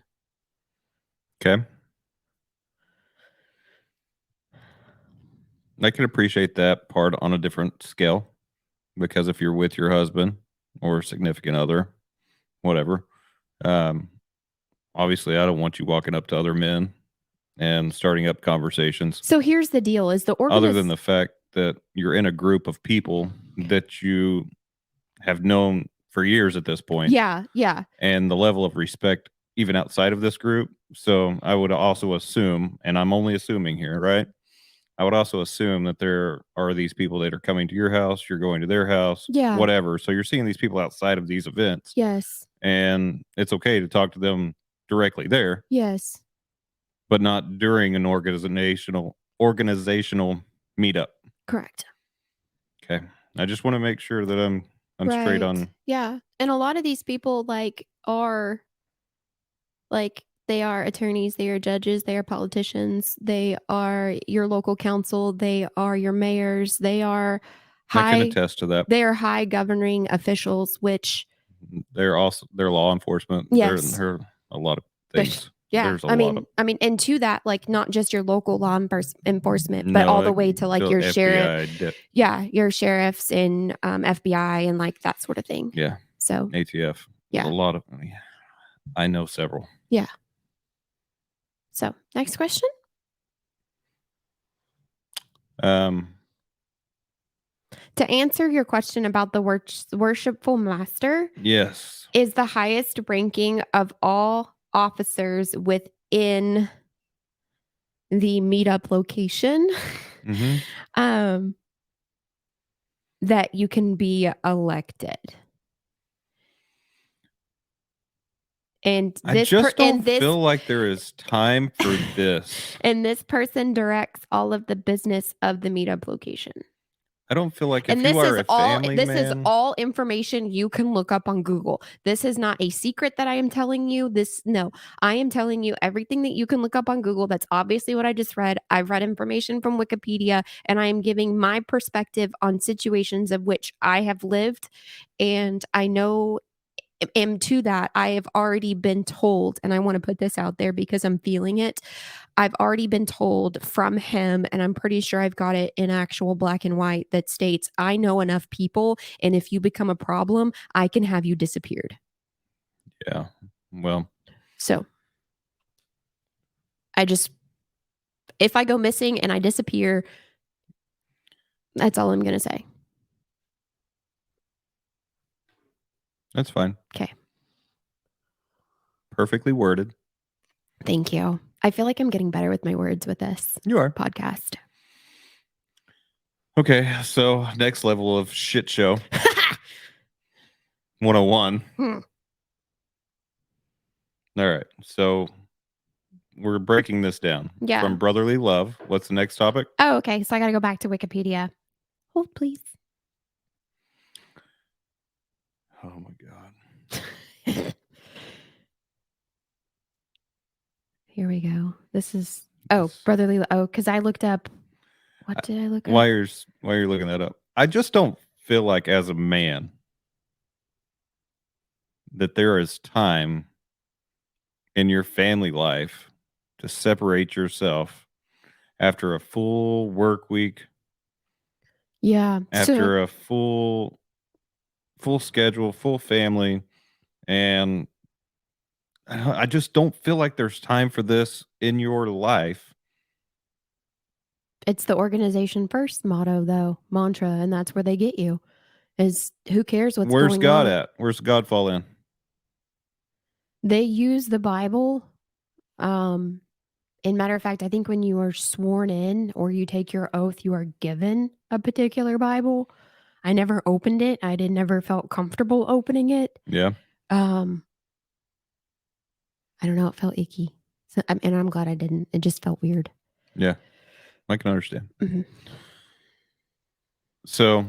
Okay. I can appreciate that part on a different scale because if you're with your husband or significant other, whatever, obviously I don't want you walking up to other men and starting up conversations. So here's the deal: is the other than the fact that you're in a group of people that you have known for years at this point. Yeah. And the level of respect even outside of this group. So I would also assume, and I'm only assuming here, right? I would also assume that there are these people that are coming to your house, you're going to their house, Yeah. whatever. So you're seeing these people outside of these events. Yes. And it's okay to talk to them directly there. Yes. But not during an organizational meetup. Correct. Okay. I just want to make sure that I'm straight on. Yeah. And a lot of these people they are attorneys, they are judges, they are politicians, they are your local council, they are your mayors, they are I can attest to that. They are high governing officials, which they're law enforcement. Yes. They're a lot of things. Yeah. There's a lot of, I mean, and to that, like not just your local law enforcement, but all the way to like your sheriff. Your sheriffs and FBI and like that sort of thing. Yeah. So ATF. Yeah. A lot of, I know several. Yeah. So next question. To answer your question about the worshipful master. Yes. Is the highest ranking of all officers within the meetup location. Mm-hmm. That you can be elected. And I just don't feel like there is time for this. And this person directs all of the business of the meetup location. I don't feel like if you are a family man. This is all information you can look up on Google. This is not a secret that I am telling you. I am telling you everything that you can look up on Google. That's obviously what I just read. I've read information from Wikipedia, and I am giving my perspective on situations of which I have lived, and I know. And to that, I have already been told, and I want to put this out there because I'm feeling it. I've already been told from him, and I'm pretty sure I've got it in actual black and white that states, I know enough people, and if you become a problem, I can have you disappeared. Yeah. Well. So if I go missing and I disappear, that's all I'm going to say. That's fine. Okay. Perfectly worded. Thank you. I feel like I'm getting better with my words with this You are. podcast. Okay, so next level of shit show 101. Hmm. All right, so we're breaking this down. Yeah. From brotherly love, what's the next topic? Oh, okay. So I got to go back to Wikipedia. Hold, please. Oh my God. Here we go. This is brotherly. Oh, because I looked up. What did I look up? Why you're looking that up? I just don't feel like as a man that there is time in your family life to separate yourself after a full work week, Yeah. after a full schedule, full family, and I just don't feel like there's time for this in your life. It's the organization first motto, though, mantra, and that's where they get you. Is who cares what's Where's going God on? at? Where's God fall in? They use the Bible. In matter of fact, I think when you are sworn in or you take your oath, you are given a particular Bible. I never opened it. Never felt comfortable opening it. Yeah. I don't know. It felt icky. So, and I'm glad I didn't. It just felt weird. Yeah. I can understand. Mm-hmm. So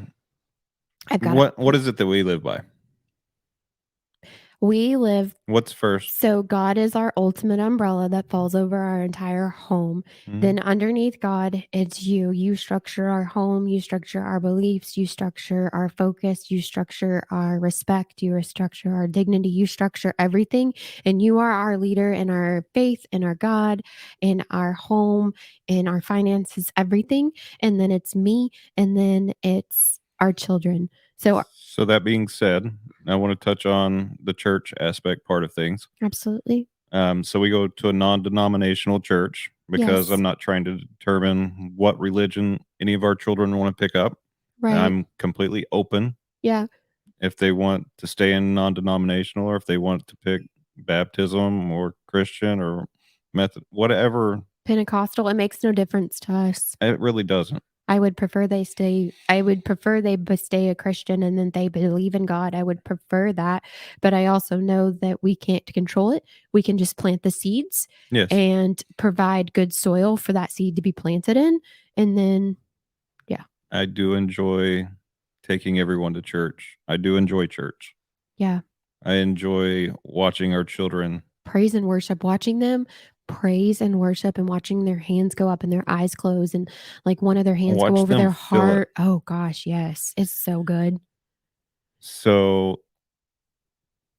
I've got what is it that we live by? We live. What's first? So God is our ultimate umbrella that falls over our entire home. Mhm. Then underneath God, it's you. You structure our home. You structure our beliefs. You structure our focus. You structure our respect. You structure our dignity. You structure everything. And you are our leader in our faith, in our God, in our home, in our finances, everything. And then it's me. And then it's our children. So that being said, I want to touch on the church aspect part of things. absolutely. So we go to a non-denominational church because Yes. I'm not trying to determine what religion any of our children want to pick up. Right. I'm completely open. Yeah. If they want to stay in non-denominational or if they want to pick baptism or Christian or method, whatever. Pentecostal, it makes no difference to us. It really doesn't. I would prefer they stay a Christian and then they believe in God. I would prefer that. But I also know that we can't control it. We can just plant the seeds and provide good soil for that seed to be planted in. And then, yeah. I do enjoy taking everyone to church. I do enjoy church. Yeah. I enjoy watching our children praise and worship, watching them praise and worship and watching their hands go up and their eyes close and like one of their hands go over their heart. Oh gosh, yes. It's so good. So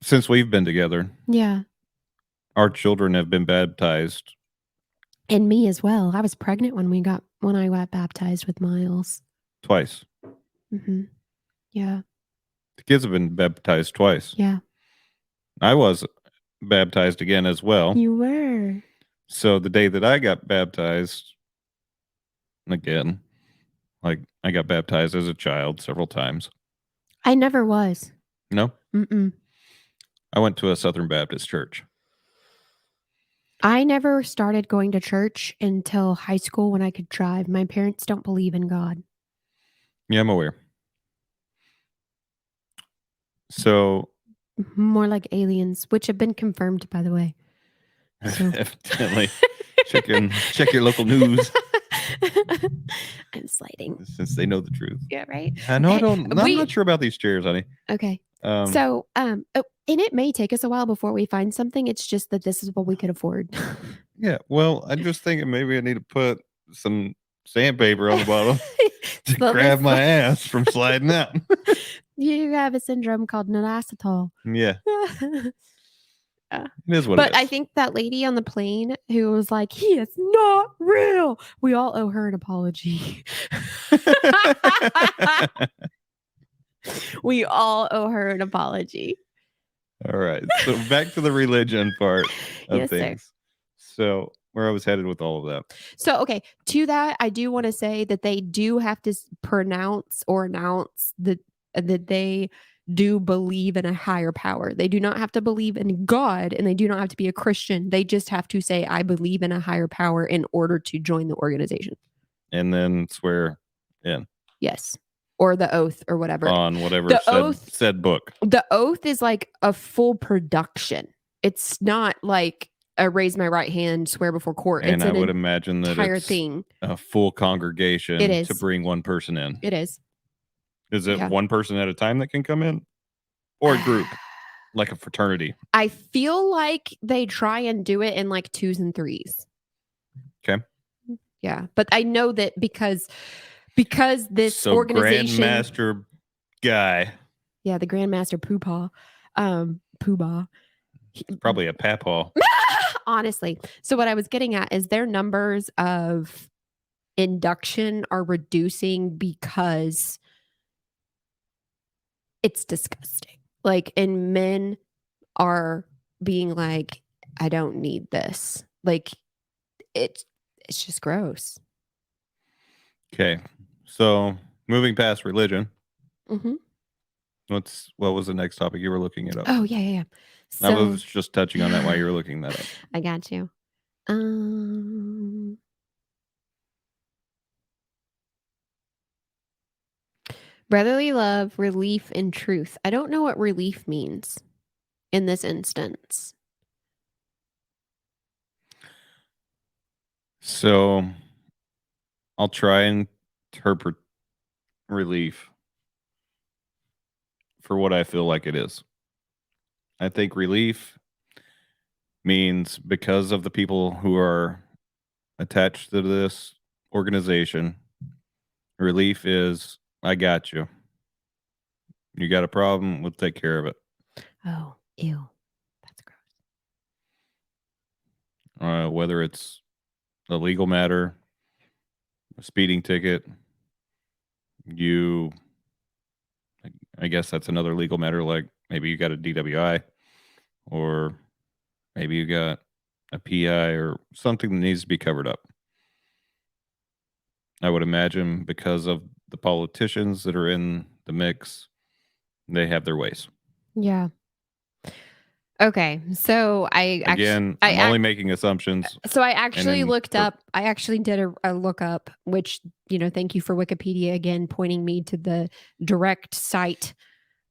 since we've been together, yeah, our children have been baptized. And me as well. I was pregnant when I got baptized with Miles. Twice. Mm-hmm. Yeah. The kids have been baptized twice. Yeah. I was baptized again as well. You were. So the day that I got baptized again, like I got baptized as a child several times. I never was. No? Mm-mm. I went to a Southern Baptist church. I never started going to church until high school when I could drive. My parents don't believe in God. Yeah, I'm aware. So more like aliens, which have been confirmed, by the way. So. Evidently. check your local news. I'm sliding. Since they know the truth. Yeah, right. I know. I'm not sure about these chairs, honey. Okay. And it may take us a while before we find something. It's just that this is what we could afford. Yeah. Well, I'm just thinking maybe I need to put some sandpaper on the bottom to grab my ass from sliding out. You have a syndrome called non-acetal. Yeah. It is what but it is. I think that lady on the plane who was like, he is not real. We all owe her an apology. We all owe her an apology. All right. So back to the religion part of yes, things. Sir. So where I was headed with all of that. So, okay. To that, I do want to say that they do have to pronounce or announce that they do believe in a higher power. They do not have to believe in God, and they do not have to be a Christian. They just have to say, I believe in a higher power in order to join the organization. And then swear in. Yes. Or the oath or whatever. On whatever The said book. The oath is like a full production. It's not like a raise my right hand, swear before court. And it's I would imagine that entire it's thing. a full congregation It is. to bring one person in. It is. Is it Yeah. one person at a time that can come in? Or a group? Like a fraternity? I feel like they try and do it in like 2s and 3s. Okay. Yeah. But I know that because this organization. Grandmaster guy. Yeah, the Grandmaster Poobah. Poobah. Probably a papaw. Honestly. So what I was getting at is their numbers of induction are reducing because it's disgusting. Like, and men are being like, I don't need this. Like, it's just gross. Okay. So moving past religion. Mm-hmm. What was the next topic you were looking it up? Oh, yeah. So, I was just touching on that while you were looking that up. I got you. Brotherly love, relief, and truth. I don't know what relief means in this instance. So I'll try and interpret relief for what I feel like it is. I think relief means because of the people who are attached to this organization, relief is, I got you. You got a problem, we'll take care of it. Oh, ew. That's gross. Whether it's a legal matter, a speeding ticket, I guess that's another legal matter, like maybe you got a DWI or maybe you got a PI or something that needs to be covered up. I would imagine because of the politicians that are in the mix, they have their ways. Yeah. Okay. So I'm only making assumptions. So I actually looked up, I actually did a lookup, which, thank you for Wikipedia again, pointing me to the direct site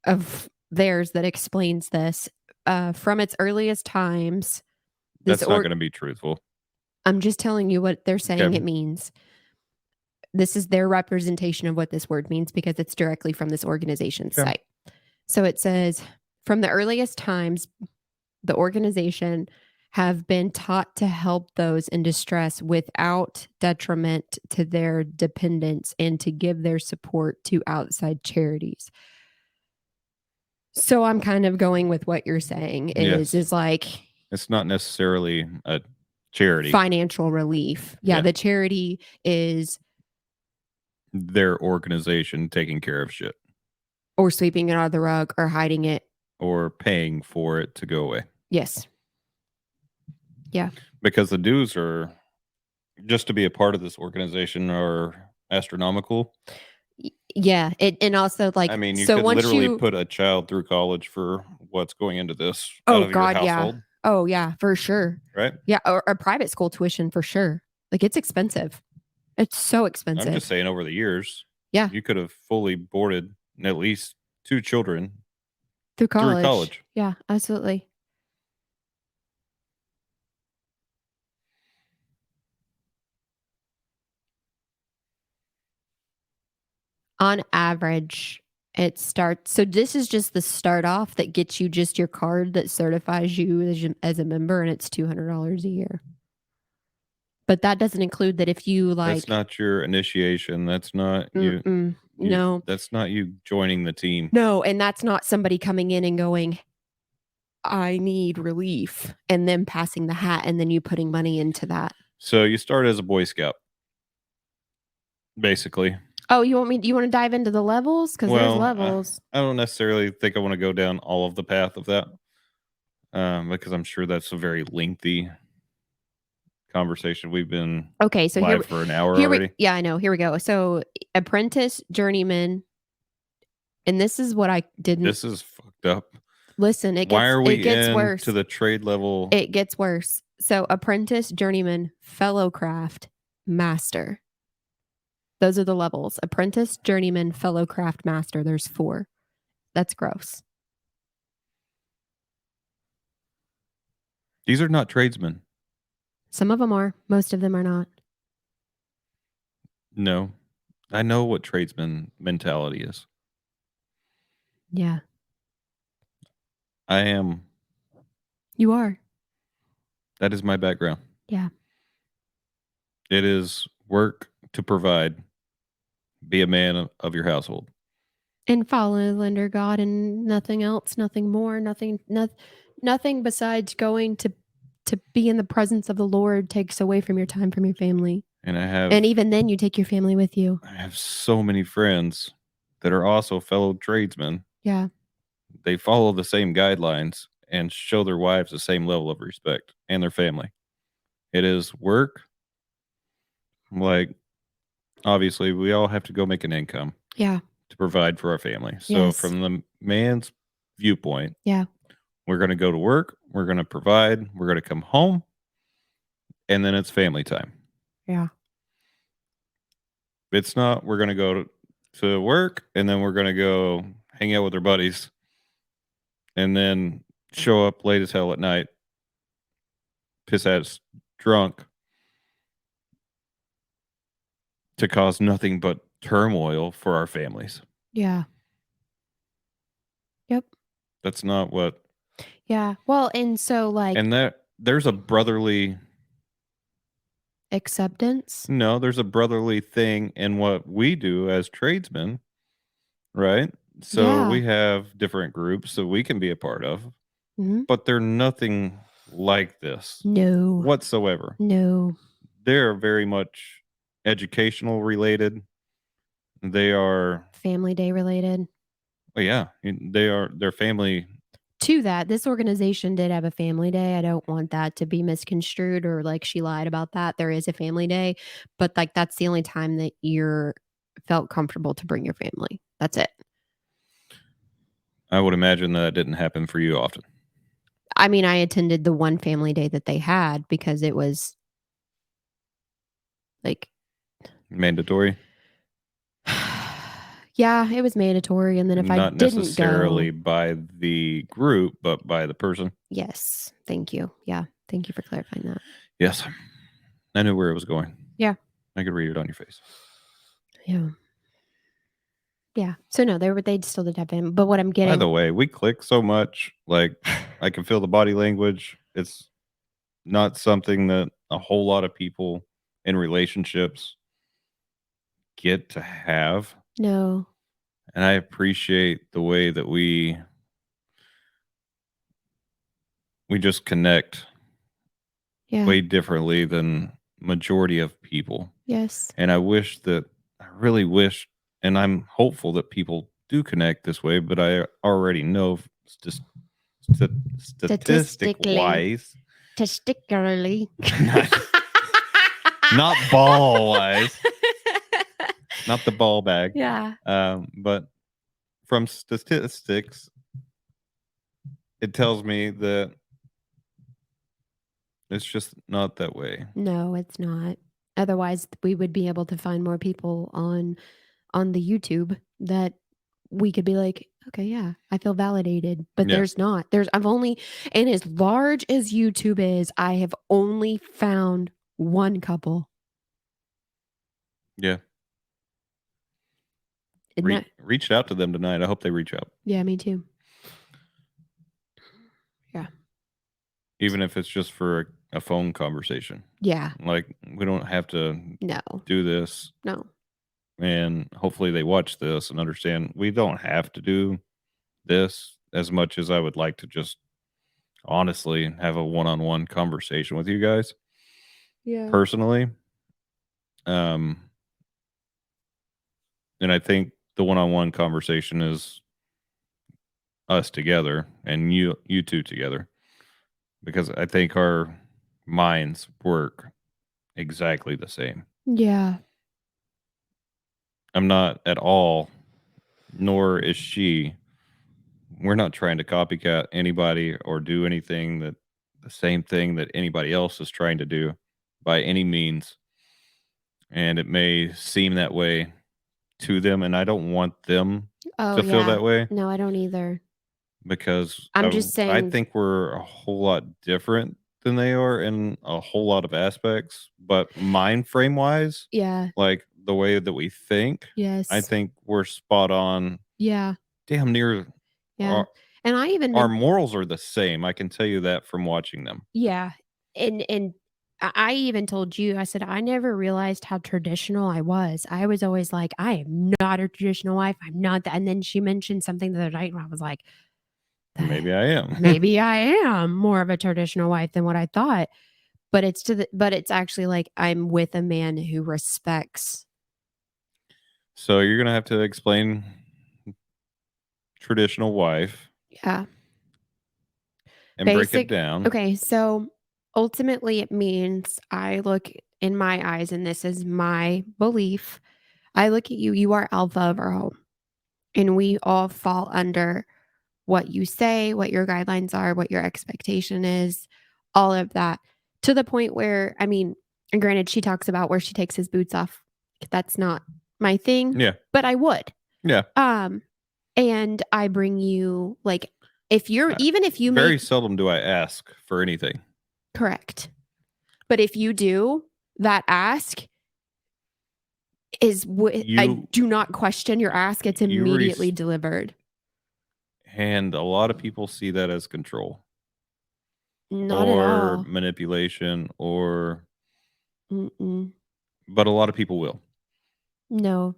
of theirs that explains this. From its earliest times. That's not going to be truthful. I'm just telling you what they're saying it means. This is their representation of what this word means because it's directly from this organization's site. So it says, from the earliest times, the organization have been taught to help those in distress without detriment to their dependents and to give their support to outside charities. So I'm kind of going with what you're saying is like, it's not necessarily a charity. Financial relief. Yeah. The charity is their organization taking care of shit. Or sweeping it under the rug or hiding it. Or paying for it to go away. Yes. Yeah. Because the dues are, just to be a part of this organization, are astronomical. Yeah. And also, like, I mean, you could literally put a child through college for what's going into this. Oh, God, yeah. Oh, yeah, for sure. Right? Yeah. Or a private school tuition for sure. Like, it's expensive. It's so expensive. I'm just saying, over the years, yeah, you could have fully boarded at least 2 children through college. Yeah, absolutely. On average, it starts. So this is just the start off that gets you just your card that certifies you as a member, and it's $200 a year. But that doesn't include that if you like. That's not your initiation. That's not you. No. That's not you joining the team. No, and that's not somebody coming in and going, I need relief, and then passing the hat and then you putting money into that. So you start as a Boy Scout, basically. Oh, you want to dive into the levels? Because there's levels. I don't necessarily think I want to go down all of the path of that, because I'm sure that's a very lengthy conversation. We've been so live for an hour already. I know. Here we go. So apprentice, journeyman, And this is what I didn't This is fucked up. listen. Why are It we gets in worse. to the trade level? It gets worse. So apprentice, journeyman, fellow craft, master. Those are the levels. Apprentice, journeyman, fellow craft, master. There's 4. That's gross. These are not tradesmen. Some of them are. Most of them are not. No. I know what tradesman mentality is. Yeah. I am. You are. That is my background. Yeah. It is work to provide. Be a man of your household. And follow under God and nothing else, nothing more, nothing besides going to be in the presence of the Lord takes away from your time from your family. And even then you take your family with you. I have so many friends that are also fellow tradesmen. Yeah. They follow the same guidelines and show their wives the same level of respect and their family. It is work. Like, obviously, we all have to go make an income. Yeah. To provide for our family. So, Yes. from the man's viewpoint, Yeah. we're going to go to work, we're going to provide, we're going to come home, and then it's family time. Yeah. It's not, we're going to go to work and then we're going to go hang out with our buddies and then show up late as hell at night, piss ass drunk to cause nothing but turmoil for our families. Yeah. Yep. That's not what. Yeah. Well, and so like And that there's a brotherly acceptance. No, there's a brotherly thing in what we do as tradesmen, right? So Yeah. we have different groups that we can be a part of, Mhm. but they're nothing like this No. whatsoever. No. They're very much educational related. They are, Family day related. well, yeah, their family. To that, this organization did have a family day. I don't want that to be misconstrued or like she lied about that. There is a family day, but like that's the only time that you're felt comfortable to bring your family. That's it. I would imagine that didn't happen for you often. I mean, I attended the one family day that they had because it was like Mandatory, yeah, it was mandatory. And then if I not didn't necessarily go, by the group, but by the person. yes, thank you. Yeah, thank you for clarifying that. Yes, I knew where it was going. Yeah. I could read it on your face. Yeah. Yeah. So no, they still did have him. But what I'm By getting, the way, we click so much. Like, I can feel the body language. It's not something that a whole lot of people in relationships get to have. no, And I appreciate the way that we just connect yeah, way differently than majority of people. yes, And I really wish, and I'm hopeful that people do connect this way, but I already know just statistic wise, testicularly, not ball wise, not the ball bag. Yeah. But from statistics, it tells me that it's just not that way. No, it's not. Otherwise, we would be able to find more people on the YouTube that we could be like, okay, yeah, I feel validated. But Yeah. there's not. I've only, and as large as YouTube is, I have only found one couple. Yeah. Reached out to them tonight. I hope they reach out. Yeah, me too. Yeah. Even if it's just for a phone conversation. Yeah. Like, we don't have to do this. No. And hopefully they watch this and understand we don't have to do this as much as I would like to just honestly have a one-on-one conversation with you guys. Yeah. Personally. And I think the one-on-one conversation is us together and you two together, because I think our minds work exactly the same. Yeah. I'm not at all nor is she. We're not trying to copycat anybody or do anything that the same thing that anybody else is trying to do by any means. And it may seem that way to them, and I don't want them Oh, to feel yeah. that way No, I don't either. because I'm just I saying, think we're a whole lot different than they are in a whole lot of aspects. But mind frame wise, yeah, like the way that we think, I yes, think we're spot on, yeah, damn near. yeah. And I even Our morals are the same, I can tell you that from watching them. yeah, and I even told you, I said, "I never realized how traditional I was." I was always like, "I am not a traditional wife, I'm not that," and then she mentioned something the other night, and I was like, Maybe I am. maybe I am more of a traditional wife than what I thought." But it's actually like I'm with a man who respects. So you're gonna have to explain traditional wife Yeah. and break it Basic down. Okay, so ultimately it means I look in my eyes, and this is my belief. I look at you, you are alpha of our home, and we all fall under what you say, what your guidelines are, what your expectation is, all of that. To the point where, I mean, and granted, she talks about where she takes his boots off. That's not my thing, Yeah. but I would. Yeah. And I bring you like Uh, even if you Very make seldom do I ask for anything. correct. But if you do, that ask is I You do not question your ask. It's you immediately delivered. and a lot of people see that as control Not at or all. manipulation or Mm-mm. but a lot of people will. No.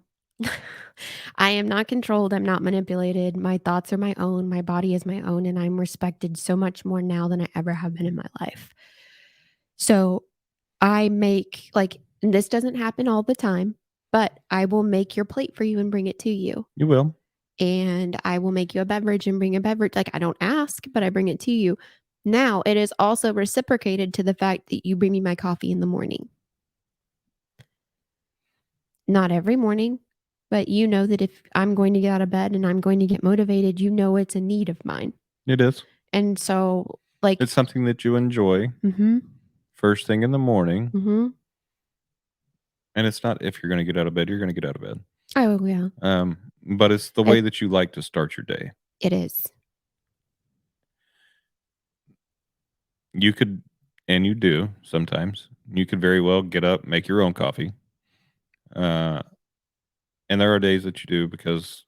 I am not controlled. I'm not manipulated. My thoughts are my own. My body is my own. And I'm respected so much more now than I ever have been in my life. So I make, like, and this doesn't happen all the time, but I will make your plate for you and bring it to you. You will. And I will make you a beverage and bring a beverage. Like, I don't ask, but I bring it to you. Now, it is also reciprocated to the fact that you bring me my coffee in the morning. Not every morning, but you know that if I'm going to get out of bed and I'm going to get motivated, you know it's a need of mine. It is. And so, like, It's something that you enjoy first thing in the morning. And it's not if you're going to get out of bed, you're going to get out of bed. Oh, yeah, But it's the way that you like to start your day. it is. You could, and you do sometimes, you could very well get up, make your own coffee. And there are days that you do because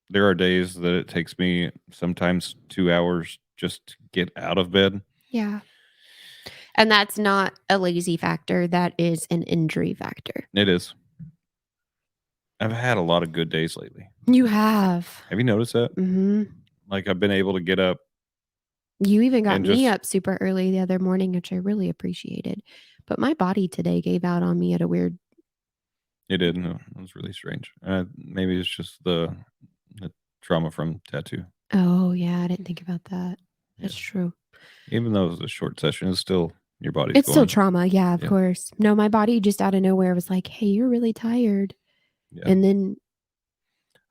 there are days that it takes me sometimes 2 hours just to get out of bed. Yeah. And that's not a lazy factor. That is an injury factor. It is. I've had a lot of good days lately. You have. Have you noticed that? Mm-hmm. Like I've been able to get up. You even got And me just up super early the other morning, which I really appreciated. But my body today gave out on me at a weird. it did. No, it was really strange. Maybe it's just the trauma from tattoo. Oh, yeah. I didn't think about that. That's Yeah. true. Even though it was a short session, it's still your body's It's still going. trauma. Yeah, of Yeah. course. No, my body just out of nowhere was like, hey, you're really tired. Yeah. And then,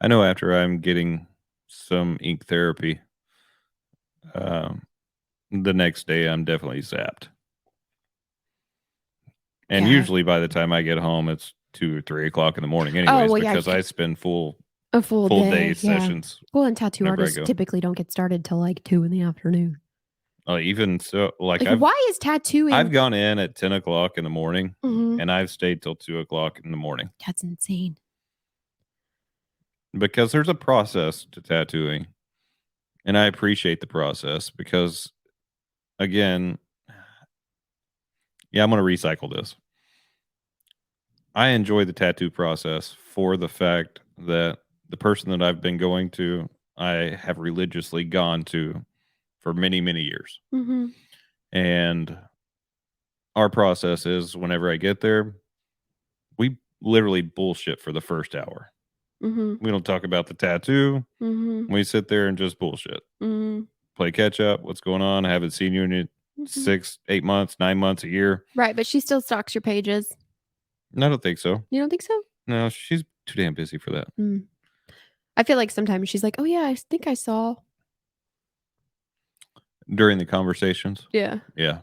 I know after I'm getting some ink therapy, um, the next day I'm definitely zapped. And yeah. usually by the time I get home, it's 2 or 3 o'clock in the morning, Oh, anyways, well, yeah. because I spend A full day day. Yeah. sessions Well, and tattoo whenever I artists go. typically don't get started till like 2 in the afternoon. Even so, like Like, why is tattooing? I've gone in at 10 o'clock in the morning Mhm. and I've stayed till 2 o'clock in the morning That's insane. because there's a process to tattooing. And I appreciate the process because, again, yeah, I'm going to recycle this. I enjoy the tattoo process for the fact that the person that I've been going to, I have religiously gone to for many, many years. Mhm. And our process is whenever I get there, we literally bullshit for the first hour. Mhm. We don't talk about the tattoo. Mhm. We sit there and just bullshit. Mhm. Play catch up. What's going on? I haven't seen you in Mhm. 6, 8 months, 9 months, a year. Right, but she still stalks your pages. I don't think so. You don't think so? No, she's too damn busy for that. Mm. I feel like sometimes she's like, "Oh yeah, I think I saw." During the conversations. Yeah. Yeah.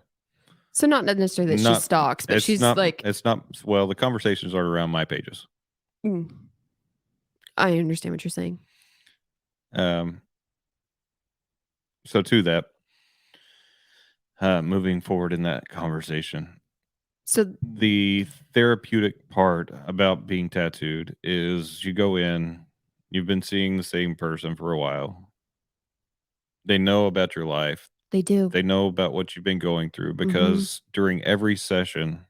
So not necessarily that she Not stalks, but it's she's not like, it's not well, the conversations are around my pages. mm, I understand what you're saying. Um so to that, moving forward in that conversation, So the therapeutic part about being tattooed is you go in, you've been seeing the same person for a while. They know about your life. they do. They know about what you've been going through Mhm. because during every session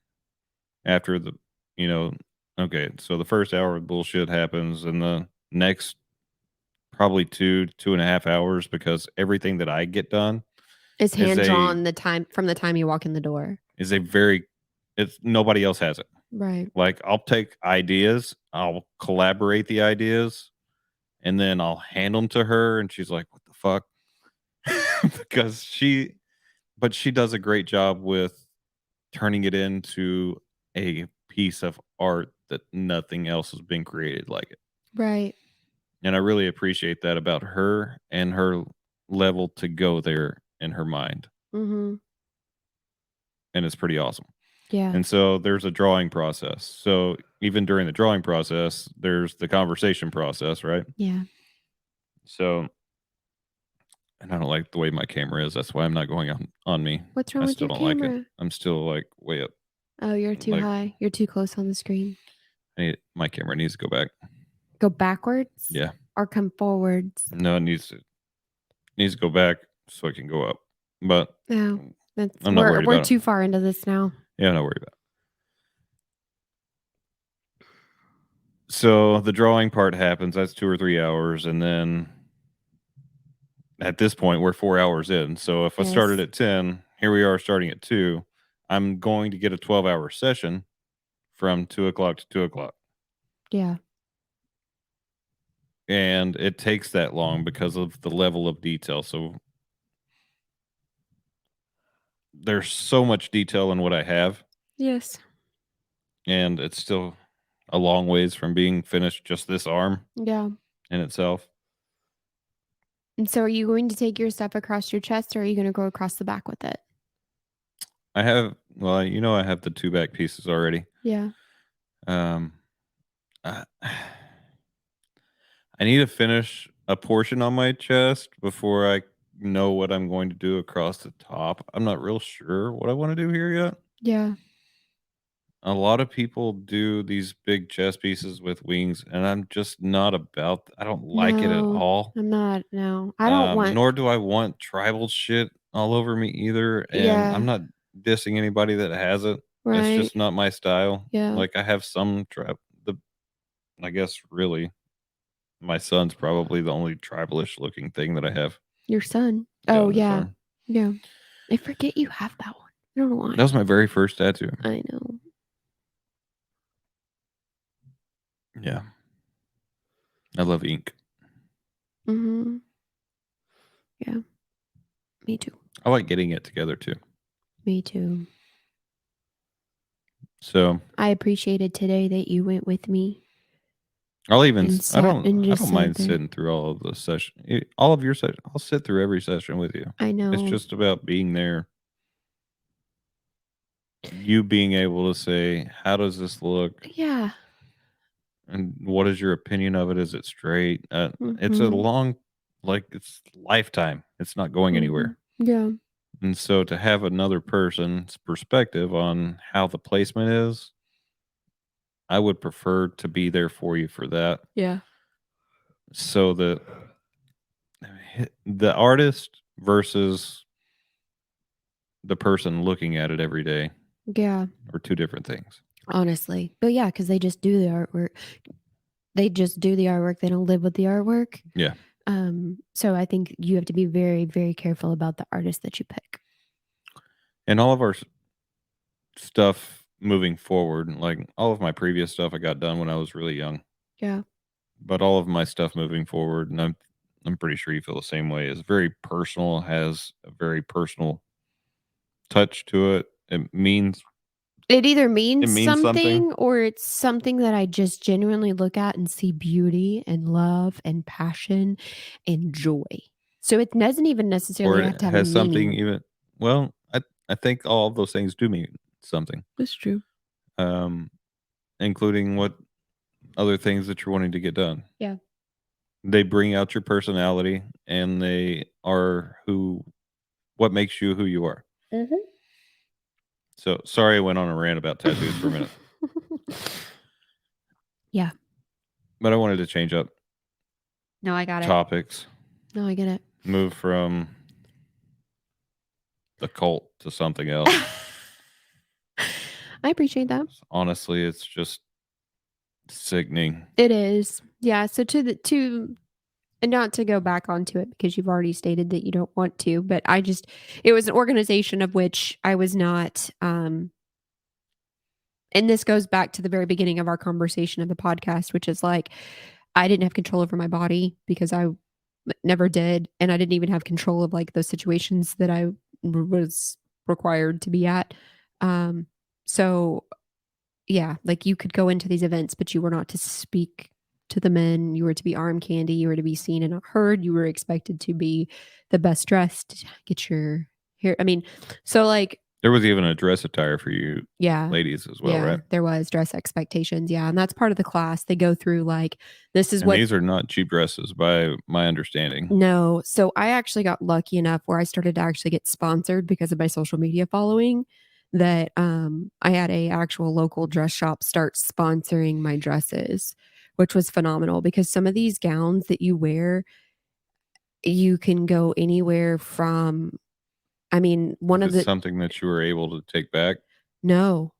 after the, you know, okay, so the first hour of bullshit happens and the next probably 2.5 hours because everything that I get done It's is hand drawn the time from the time you walk in the door. a very it's nobody else has it. Right. Like I'll take ideas, I'll collaborate the ideas, and then I'll hand them to her, and she's like, "What the fuck?" because she does a great job with turning it into a piece of art that nothing else has been created like it. Right. And I really appreciate that about her and her level to go there in her mind. Mhm. And it's pretty awesome. Yeah. And so there's a drawing process. So even during the drawing process, there's the conversation process, right? Yeah. So, and I don't like the way my camera is. That's why I'm not going on me. What's wrong I with still your don't like it. camera? I'm still like way up. Oh, you're too Like high. You're too close on the screen. my camera needs to go back. Go backwards Yeah. or come forwards. No, it needs to go back so it can go up. But No. That's I'm not worried we're about it. too far into this now. Yeah, I'm not worried about it. So the drawing part happens. That's 2 or 3 hours, and then at this point we're 4 hours in. So if I started Yes. at 10, here we are starting at 2. I'm going to get a 12-hour session from 2 o'clock to 2 o'clock, Yeah. and it takes that long because of the level of detail. So there's so much detail in what I have, Yes. and it's still a long ways from being finished. Just this arm Yeah. in itself. And so are you going to take your stuff across your chest or are you going to go across the back with it? I have well, I have the 2 back pieces already. Yeah. Um, I I need to finish a portion on my chest before I know what I'm going to do across the top. I'm not real sure what I want to do here yet. Yeah. A lot of people do these big chest pieces with wings, and I'm just not about. I don't like it at No, all. I'm not. No, I don't want. Nor do I want tribal shit all over me either. And I'm Yeah. not dissing anybody that has it. It's Right. just not my style. Yeah. Like I have some tribe. The I guess really my son's probably the only tribalish looking thing that I have. Your son. Yeah, Oh, on this yeah. arm. Yeah. I forget you have that one. I don't know why. That was my very first tattoo. I know. Yeah. I love ink. Mhm. Yeah. Me too. I like getting it together too. Me too. So I appreciated today that you went with me I'll even and sat and I just don't sat mind there. sitting through all of the session, all of your session. I'll sit through every session with you. I It's know. just about being there. You being able to say, "How does this look?" Yeah. and what is your opinion of it? Is it straight? It's a Mhm. long, like it's lifetime. It's not going Mhm. anywhere. Yeah. And so to have another person's perspective on how the placement is, I would prefer to be there for you for that. Yeah. So the artist versus the person looking at it every day Yeah. are two different things. Honestly. But yeah, because they just do the artwork. They just do the artwork. They don't live with the artwork. Yeah. So I think you have to be very, very careful about the artist that you pick. And all of our stuff moving forward, like all of my previous stuff I got done when I was really young. Yeah. But all of my stuff moving forward, and I'm pretty sure you feel the same way, is very personal, has a very personal touch to it. It means It either means, means something? or it's something that I just genuinely look at and see beauty and love and passion and joy. So it doesn't even necessarily Or have it to have a has something meaning. even well, I think all of those things do mean something, That's true. um, including what other things that you're wanting to get done. Yeah. They bring out your personality, and they are what makes you who you are. Mhm. So, sorry I went on a rant about tattoos for a minute, Yeah. but I wanted to change up No, I got it. topics, No, I get it. move from the cult to something else. I appreciate that. Honestly, it's just sickening. It is. Yeah, so and not to go back onto it because you've already stated that you don't want to, but it was an organization of which I was not and this goes back to the very beginning of our conversation of the podcast, which is like I didn't have control over my body because I never did, and I didn't even have control of like those situations that I was required to be at. Um, so yeah, like you could go into these events, but you were not to speak to the men. You were to be arm candy. You were to be seen and not heard. You were expected to be the best dressed, get your hair. I mean, so like There was even a dress attire for you yeah. ladies as well, Yeah, right? there was dress expectations. Yeah, and that's part of the class. They go through like this is And what these are not cheap dresses by my understanding. no. So I actually got lucky enough where I started to actually get sponsored because of my social media following that I had a actual local dress shop start sponsoring my dresses, which was phenomenal because some of these gowns that you wear, you can go anywhere from I mean, one of Is it the something that you were able to take back? no.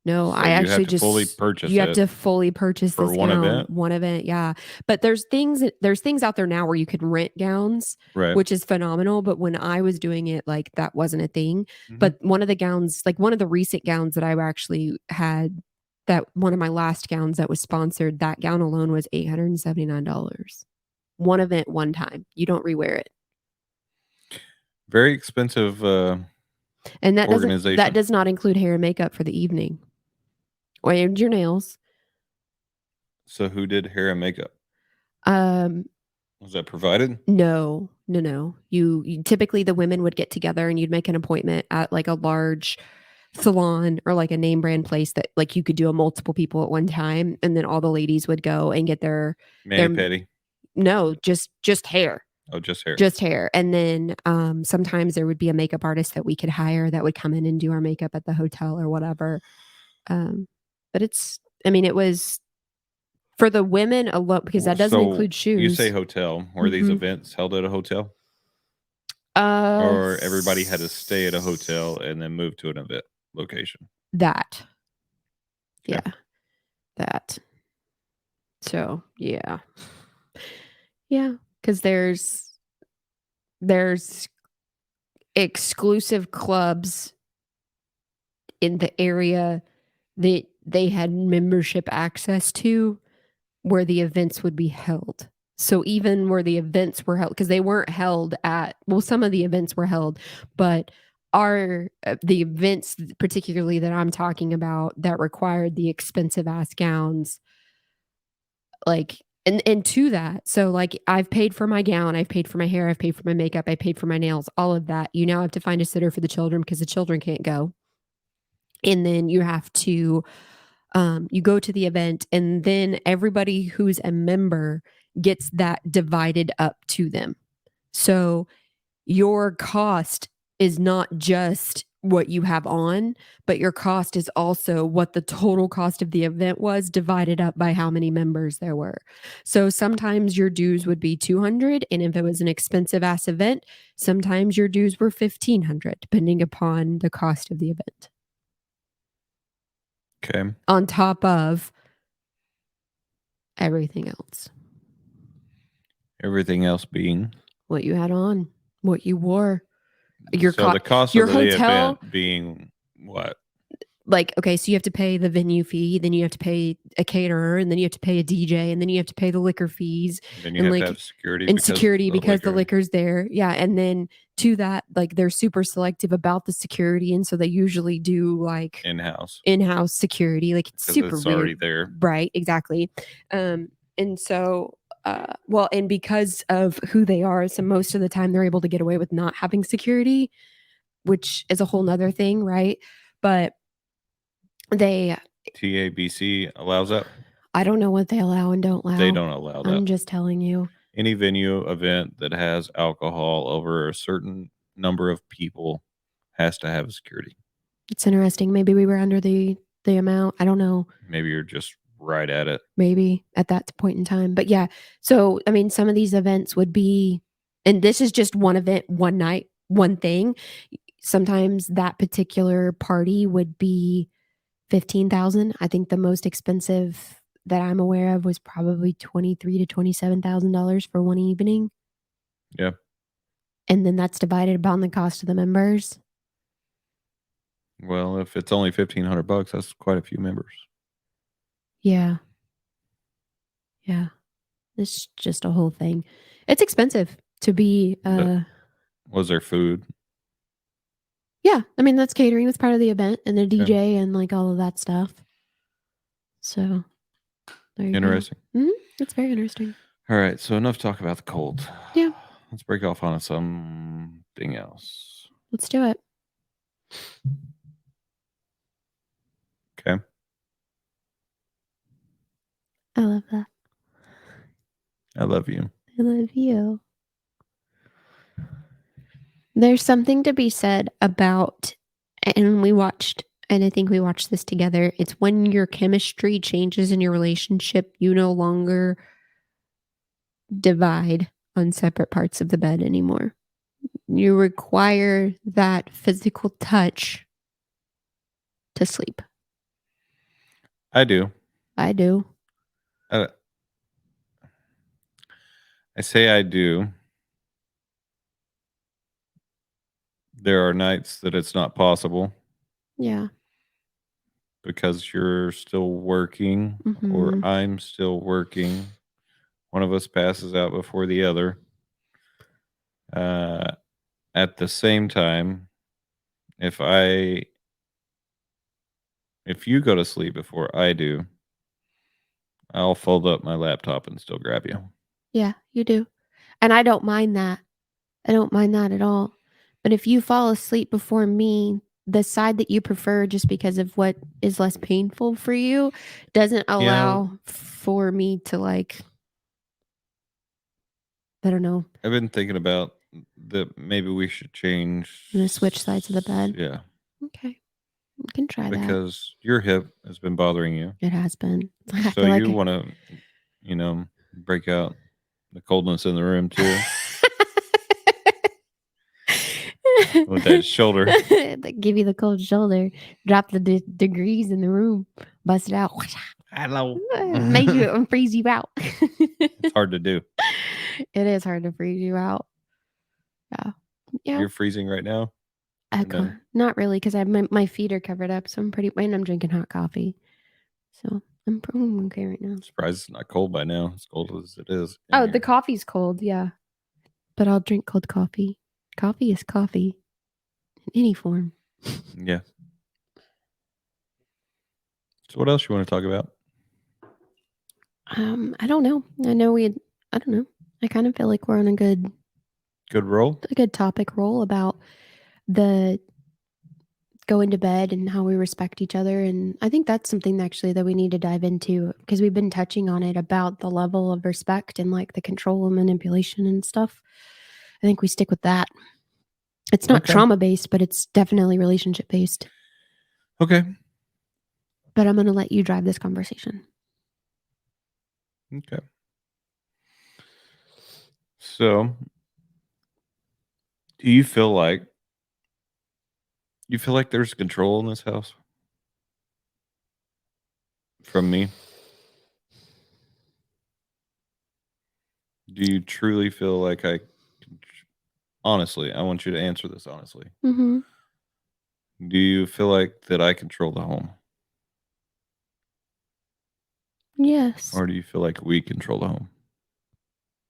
No, So I you have actually to fully just purchase you have it to fully purchase for this one gown, event? one event, yeah. But there's things out there now where you can rent gowns, Right. which is phenomenal, but when I was doing it, like, that wasn't a thing. Mhm. But one of the gowns like, one of the recent gowns that I actually had that one of my last gowns that was sponsored, that gown alone was $879. One event, one time. You don't rewear it. Very expensive, And that organization. does not include hair and makeup for the evening. And your nails. So who did hair and makeup? Um, Was that provided? No, no, no. You typically the women would get together and you'd make an appointment at like a large salon or like a name brand place that like you could do a multiple people at one time, and then all the ladies would go and get their Mani-pedi? no, just hair. Oh, just hair. Just hair. And then sometimes there would be a makeup artist that we could hire that would come in and do our makeup at the hotel or whatever. But I mean, it was for the women alone because that doesn't So include you shoes. say hotel. Were these Mhm. events held at a hotel? Uh, Or everybody had to stay at a hotel and then move to an event location? that. Okay. Yeah, that. So, yeah. Yeah, because there's exclusive clubs in the area that they had membership access to where the events would be held. So even where the events were held, because they weren't held at, well, some of the events were held, but the events particularly that I'm talking about that required the expensive ass gowns, like and to that, so like I've paid for my gown, I've paid for my hair, I've paid for my makeup, I paid for my nails, all of that. You now have to find a sitter for the children because the children can't go. And then you have to you go to the event, and then everybody who's a member gets that divided up to them. So your cost is not just what you have on, but your cost is also what the total cost of the event was divided up by how many members there were. So sometimes your dues would be 200, and if it was an expensive ass event, sometimes your dues were 1500 depending upon the cost of the event. Okay. On top of everything else. Everything else being What you had on, what you wore, so the cost your of the hotel event being what? like, okay, so you have to pay the venue fee, then you have to pay a caterer, and then you have to pay a DJ, and then you have to pay the liquor fees Then you and have to like have security and because security the because the liquor. liquor's there. Yeah. And then to that, like they're super selective about the security. And so they usually do like in-house in-house security. Like it's because super it's weird. already there. Right, exactly. And so well, and because of who they are, so most of the time they're able to get away with not having security, which is a whole nother thing, right? But they TABC allows that. I don't know what they allow and don't allow. They don't allow that. I'm just telling you. Any venue event that has alcohol over a certain number of people has to have security. It's interesting. Maybe we were under the amount. I don't know. Maybe you're just right at it. Maybe at that point in time. But yeah, so I mean, some of these events would be, and this is just one event, one night, one thing. Sometimes that particular party would be 15,000. I think the most expensive that I'm aware of was probably $23,000 to $27,000 for one evening. Yeah. And then that's divided upon the cost of the members. Well, if it's only $1,500, that's quite a few members. Yeah. Yeah. It's just a whole thing. It's expensive to be Was there food? Yeah, I mean that's catering. That's part of the event and the Okay. DJ and like all of that stuff. So there you Interesting. go. It's very interesting. All right, so enough talk about the cold. Yeah. Let's break off on something else. Let's do it. Okay. I love that. I love you. I love you. There's something to be said about, and I think we watched this together. It's when your chemistry changes in your relationship, you no longer divide on separate parts of the bed anymore. You require that physical touch to sleep. I do. I do. I say I do. There are nights that it's not possible. Yeah. Because you're still working or I'm still working. One of us passes out before the other. At the same time, if you go to sleep before I do, I'll fold up my laptop and still grab you. Yeah, you do. And I don't mind that. I don't mind that at all. But if you fall asleep before me, the side that you prefer just because of what is less painful for you doesn't allow for me to like I don't know. I've been thinking about that maybe we should change. I'm gonna switch sides of the bed. Yeah. Okay. We can try that. Because your hip has been bothering you. It has been. So you want to, break out the coldness in the room too. With that shoulder. Give you the cold shoulder. Drop the degrees in the room. Bust it out. Hello. Make you freeze you out. It's hard to do. It is hard to freeze you out. Yeah. You're freezing right now? Not really, because my feet are covered up, so and I'm drinking hot coffee. So I'm okay right now. I'm surprised it's not cold by now, as cold as it is. Oh, the coffee's cold, yeah. But I'll drink cold coffee. Coffee is coffee in any form. Yeah. So what else you want to talk about? I don't know. I don't know. I kind of feel like we're on a good roll. A good topic roll about the going to bed and how we respect each other. And I think that's something actually that we need to dive into because we've been touching on it about the level of respect and like the control and manipulation and stuff. I think we stick with that. It's not trauma based, but it's definitely relationship based. Okay. But I'm going to let you drive this conversation. Okay. So, do you feel like there's control in this house? From me? Do you truly feel like honestly, I want you to answer this honestly. Mm-hmm. Do you feel like that I control the home? Yes. Or do you feel like we control the home?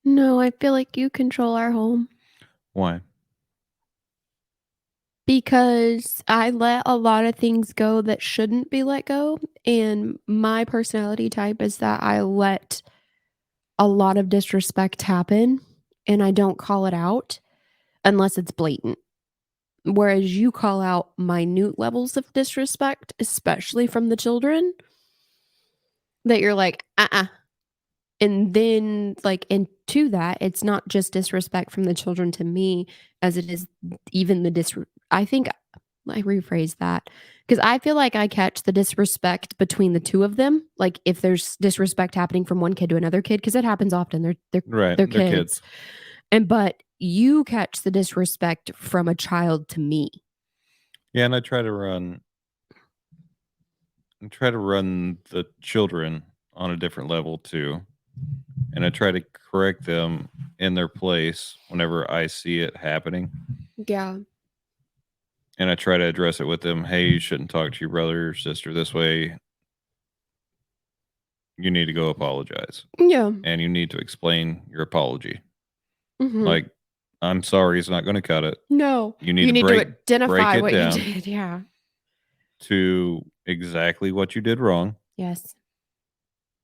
No, I feel like you control our home Why? because I let a lot of things go that shouldn't be let go. And my personality type is that I let a lot of disrespect happen and I don't call it out unless it's blatant. Whereas you call out minute levels of disrespect, especially from the children, that you're like, and then, like, into that, it's not just disrespect from the children to me as it is even I think I rephrase that because I feel like I catch the disrespect between the 2 of them, like, if there's disrespect happening from one kid to another kid, because it happens often, Right. they're They're kids, kids. but you catch the disrespect from a child to me. Yeah, and I try to run the children on a different level too. And I try to correct them in their place whenever I see it happening. Yeah. And I try to address it with them. Hey, you shouldn't talk to your brother or sister this way. You need to go apologize. Yeah. And you need to explain your apology. Mhm. Like, I'm sorry is not going to cut it. No. You need You to need to break identify it what you down did, yeah. to exactly what you did wrong. Yes.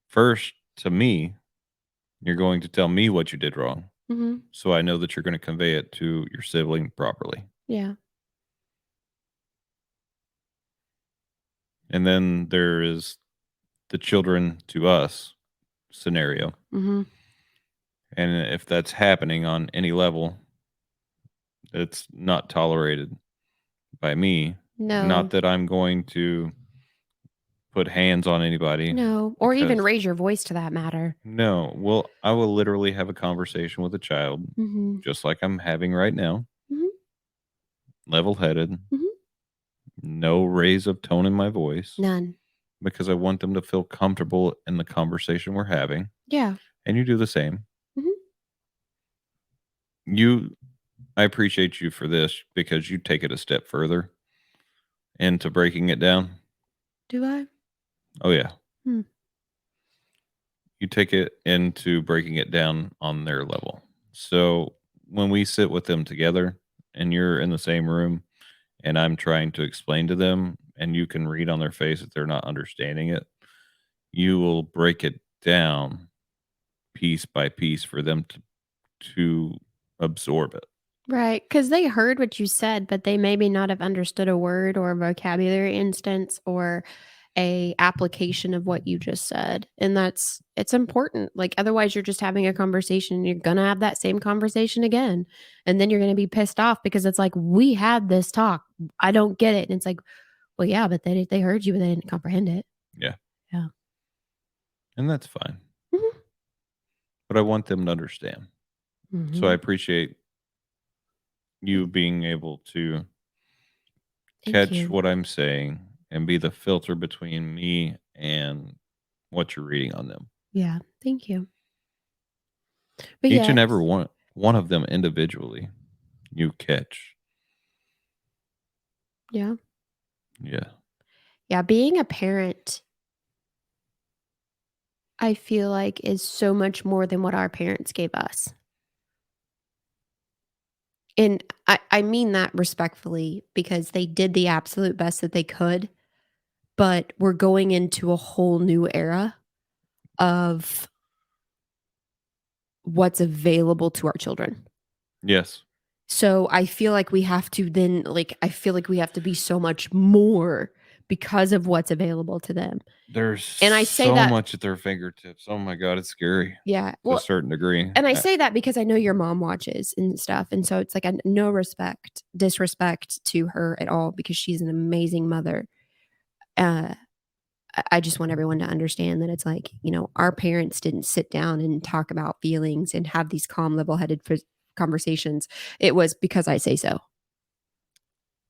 First, to me, you're going to tell me what you did wrong. Mhm. So I know that you're going to convey it to your sibling properly. Yeah. And then there is the children to us scenario. Mhm. And if that's happening on any level, it's not tolerated by me. Not No. that I'm going to put hands on anybody No, or even because raise your voice to that matter. no, well, I will literally have a conversation with a child Mhm. just like I'm having right now, Mhm. level headed, Mhm. no raise of tone in my voice None. because I want them to feel comfortable in the conversation we're having. Yeah. And you do the same. Mhm. You I appreciate you for this because you take it a step further into breaking it down. Do I? Oh yeah. Hmm. You take it into breaking it down on their level. So when we sit with them together and you're in the same room and I'm trying to explain to them and you can read on their face that they're not understanding it, you will break it down piece by piece for them to absorb it. Right, because they heard what you said, but they maybe not have understood a word or a vocabulary instance or a application of what you just said, and it's important, like, otherwise you're just having a conversation, and you're gonna have that same conversation again, and then you're gonna be pissed off because it's like, "We had this talk. I don't get it," and it's like, "Well, yeah, but they heard you, but they didn't comprehend it." Yeah. Yeah. And that's fine. Mhm. But I want them to understand. So I Mhm. appreciate you being able to Thank catch you. what I'm saying and be the filter between me and what you're reading on them. Yeah, thank you. But Each and yes. every one of them individually you catch. Yeah. Yeah. Yeah, being a parent, I feel like, is so much more than what our parents gave us. And I mean that respectfully because they did the absolute best that they could, but we're going into a whole new era of what's available to our children. Yes. So I feel like we have to then, like, I feel like we have to be so much more because of what's available to them. There's And I say so that, much at their fingertips. Oh my god, it's scary yeah. to a Well, certain degree. and I say that because I know your mom watches and stuff, and so it's like no disrespect to her at all because she's an amazing mother. Uh, I just want everyone to understand that it's like, our parents didn't sit down and talk about feelings and have these calm, level-headed conversations. It was because I say so.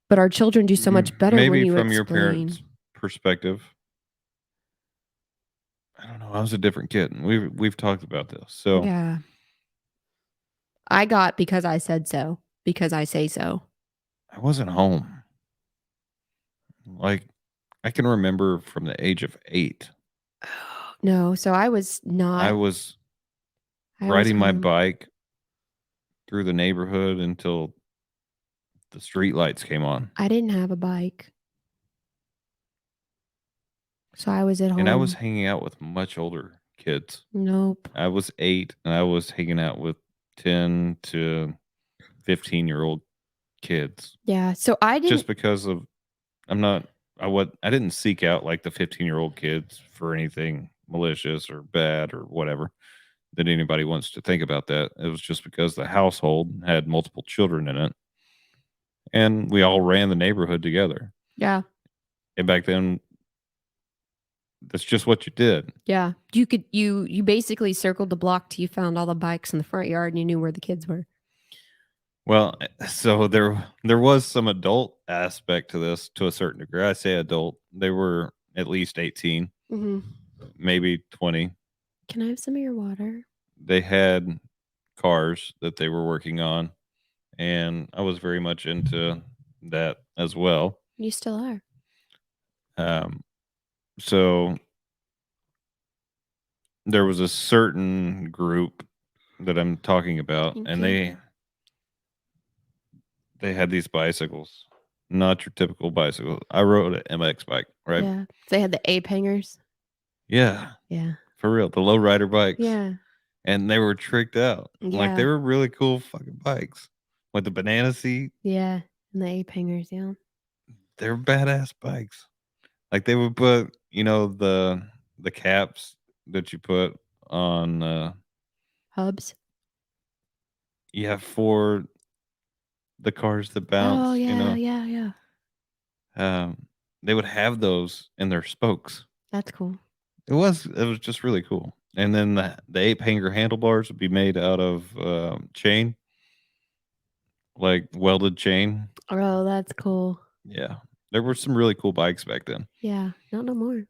But our children do so much better when Maybe you from your explain. parents' perspective. I don't know. I was a different kid, and we've talked about this. So Yeah. I got because I said so, because I say so. I wasn't home. Like, I can remember from the age of 8, No, so I was I not. was I was riding my home. bike through the neighborhood until the street lights came on. I didn't have a bike, so I was at And I was home. hanging out with much older kids. Nope. I was 8 and I was hanging out with 10 to 15-year-old kids Yeah, so I just didn't. because of I'm not I didn't seek out like the 15-year-old kids for anything malicious or bad or whatever that anybody wants to think about that. It was just because the household had multiple children in it and we all ran the neighborhood together. Yeah, And back then that's just what you did. yeah. You basically circled the block till you found all the bikes in the front yard and you knew where the kids were. Well, so there was some adult aspect to this to a certain degree. I say adult. They were at least 18, Mm-hmm. maybe 20. Can I have some of your water? They had cars that they were working on, and I was very much into that as well. You still are. Um, so there was a certain group that I'm talking about, Thank and you. they had these bicycles, not your typical bicycle. I rode an MX bike, right? Yeah. They had the ape hangers. Yeah, Yeah. for real, the low rider bikes, Yeah. and they were tricked out. Like they Yeah. were really cool fucking bikes with the banana seat. Yeah. And the ape hangers, yeah. They were badass bikes. Like they would put, the caps that you put on, Hubs. yeah, for the cars that Oh bounce. yeah, yeah, yeah. They would have those in their spokes. That's cool. It was just really cool. And then the ape hanger handlebars would be made out of chain, like welded chain. Oh, that's cool. Yeah, there were some really cool bikes back then. Yeah. Not no more.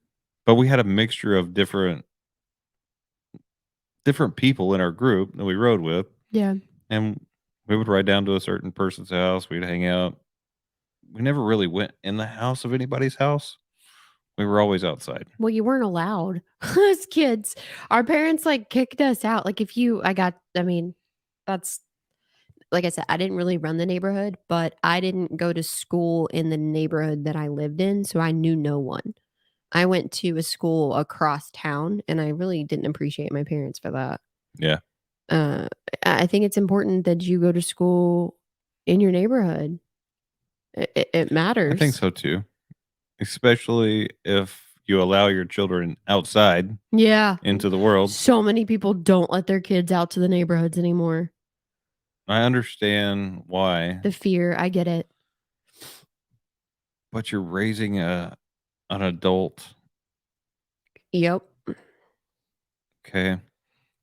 But we had a mixture of different people in our group that we rode with, Yeah. and we would ride down to a certain person's house. We'd hang out. We never really went in the house of anybody's house. We were always outside. Well, you weren't allowed as kids. Our parents like kicked us out. Like if you I mean, that's like I said, I didn't really run the neighborhood, but I didn't go to school in the neighborhood that I lived in, so I knew no one. I went to a school across town and I really didn't appreciate my parents for that. Yeah, Uh I think it's important that you go to school in your neighborhood. It I think matters. so too. Especially if you allow your children outside Yeah. into the world. So many people don't let their kids out to the neighborhoods anymore. I understand why, The fear, I get it. but you're raising an adult. Yep. Okay,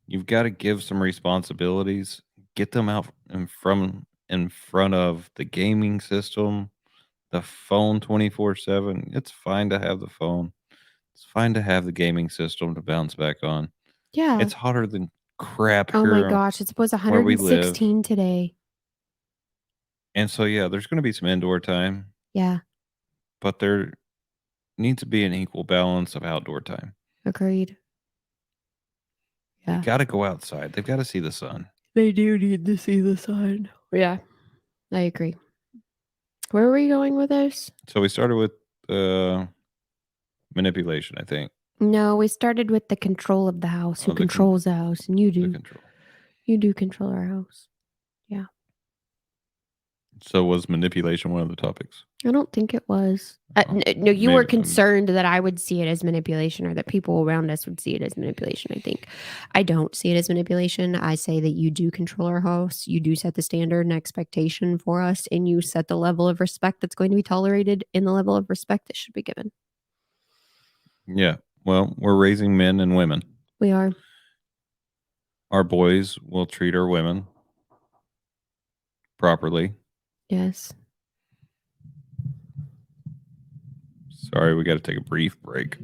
you've got to give some responsibilities. Get them out in front of the gaming system, the phone 24/7. It's fine to have the phone. It's fine to have the gaming system to bounce back on. Yeah. It's hotter than crap Oh my here gosh, it was where we live. 116 today. And so, yeah, there's going to be some indoor time, Yeah, but there needs to be an equal balance of outdoor time. agreed. They Yeah. got to go outside. They've got to see the sun. They do need to see the sun. Yeah, I agree. Where were you going with this? So we started with manipulation, I think, No, we started with the control of the house. Who of controls the house? And you the do. control. You do control our house. Yeah. So was manipulation one of the topics? I don't think it was. Oh, No, you were maybe. concerned that I would see it as manipulation or that people around us would see it as manipulation, I think. I don't see it as manipulation. I say that you do control our house. You do set the standard and expectation for us, and you set the level of respect that's going to be tolerated and the level of respect that should be given. Yeah. Well, we're raising men and women. We are. Our boys will treat our women properly. Yes. Sorry, we got to take a brief break.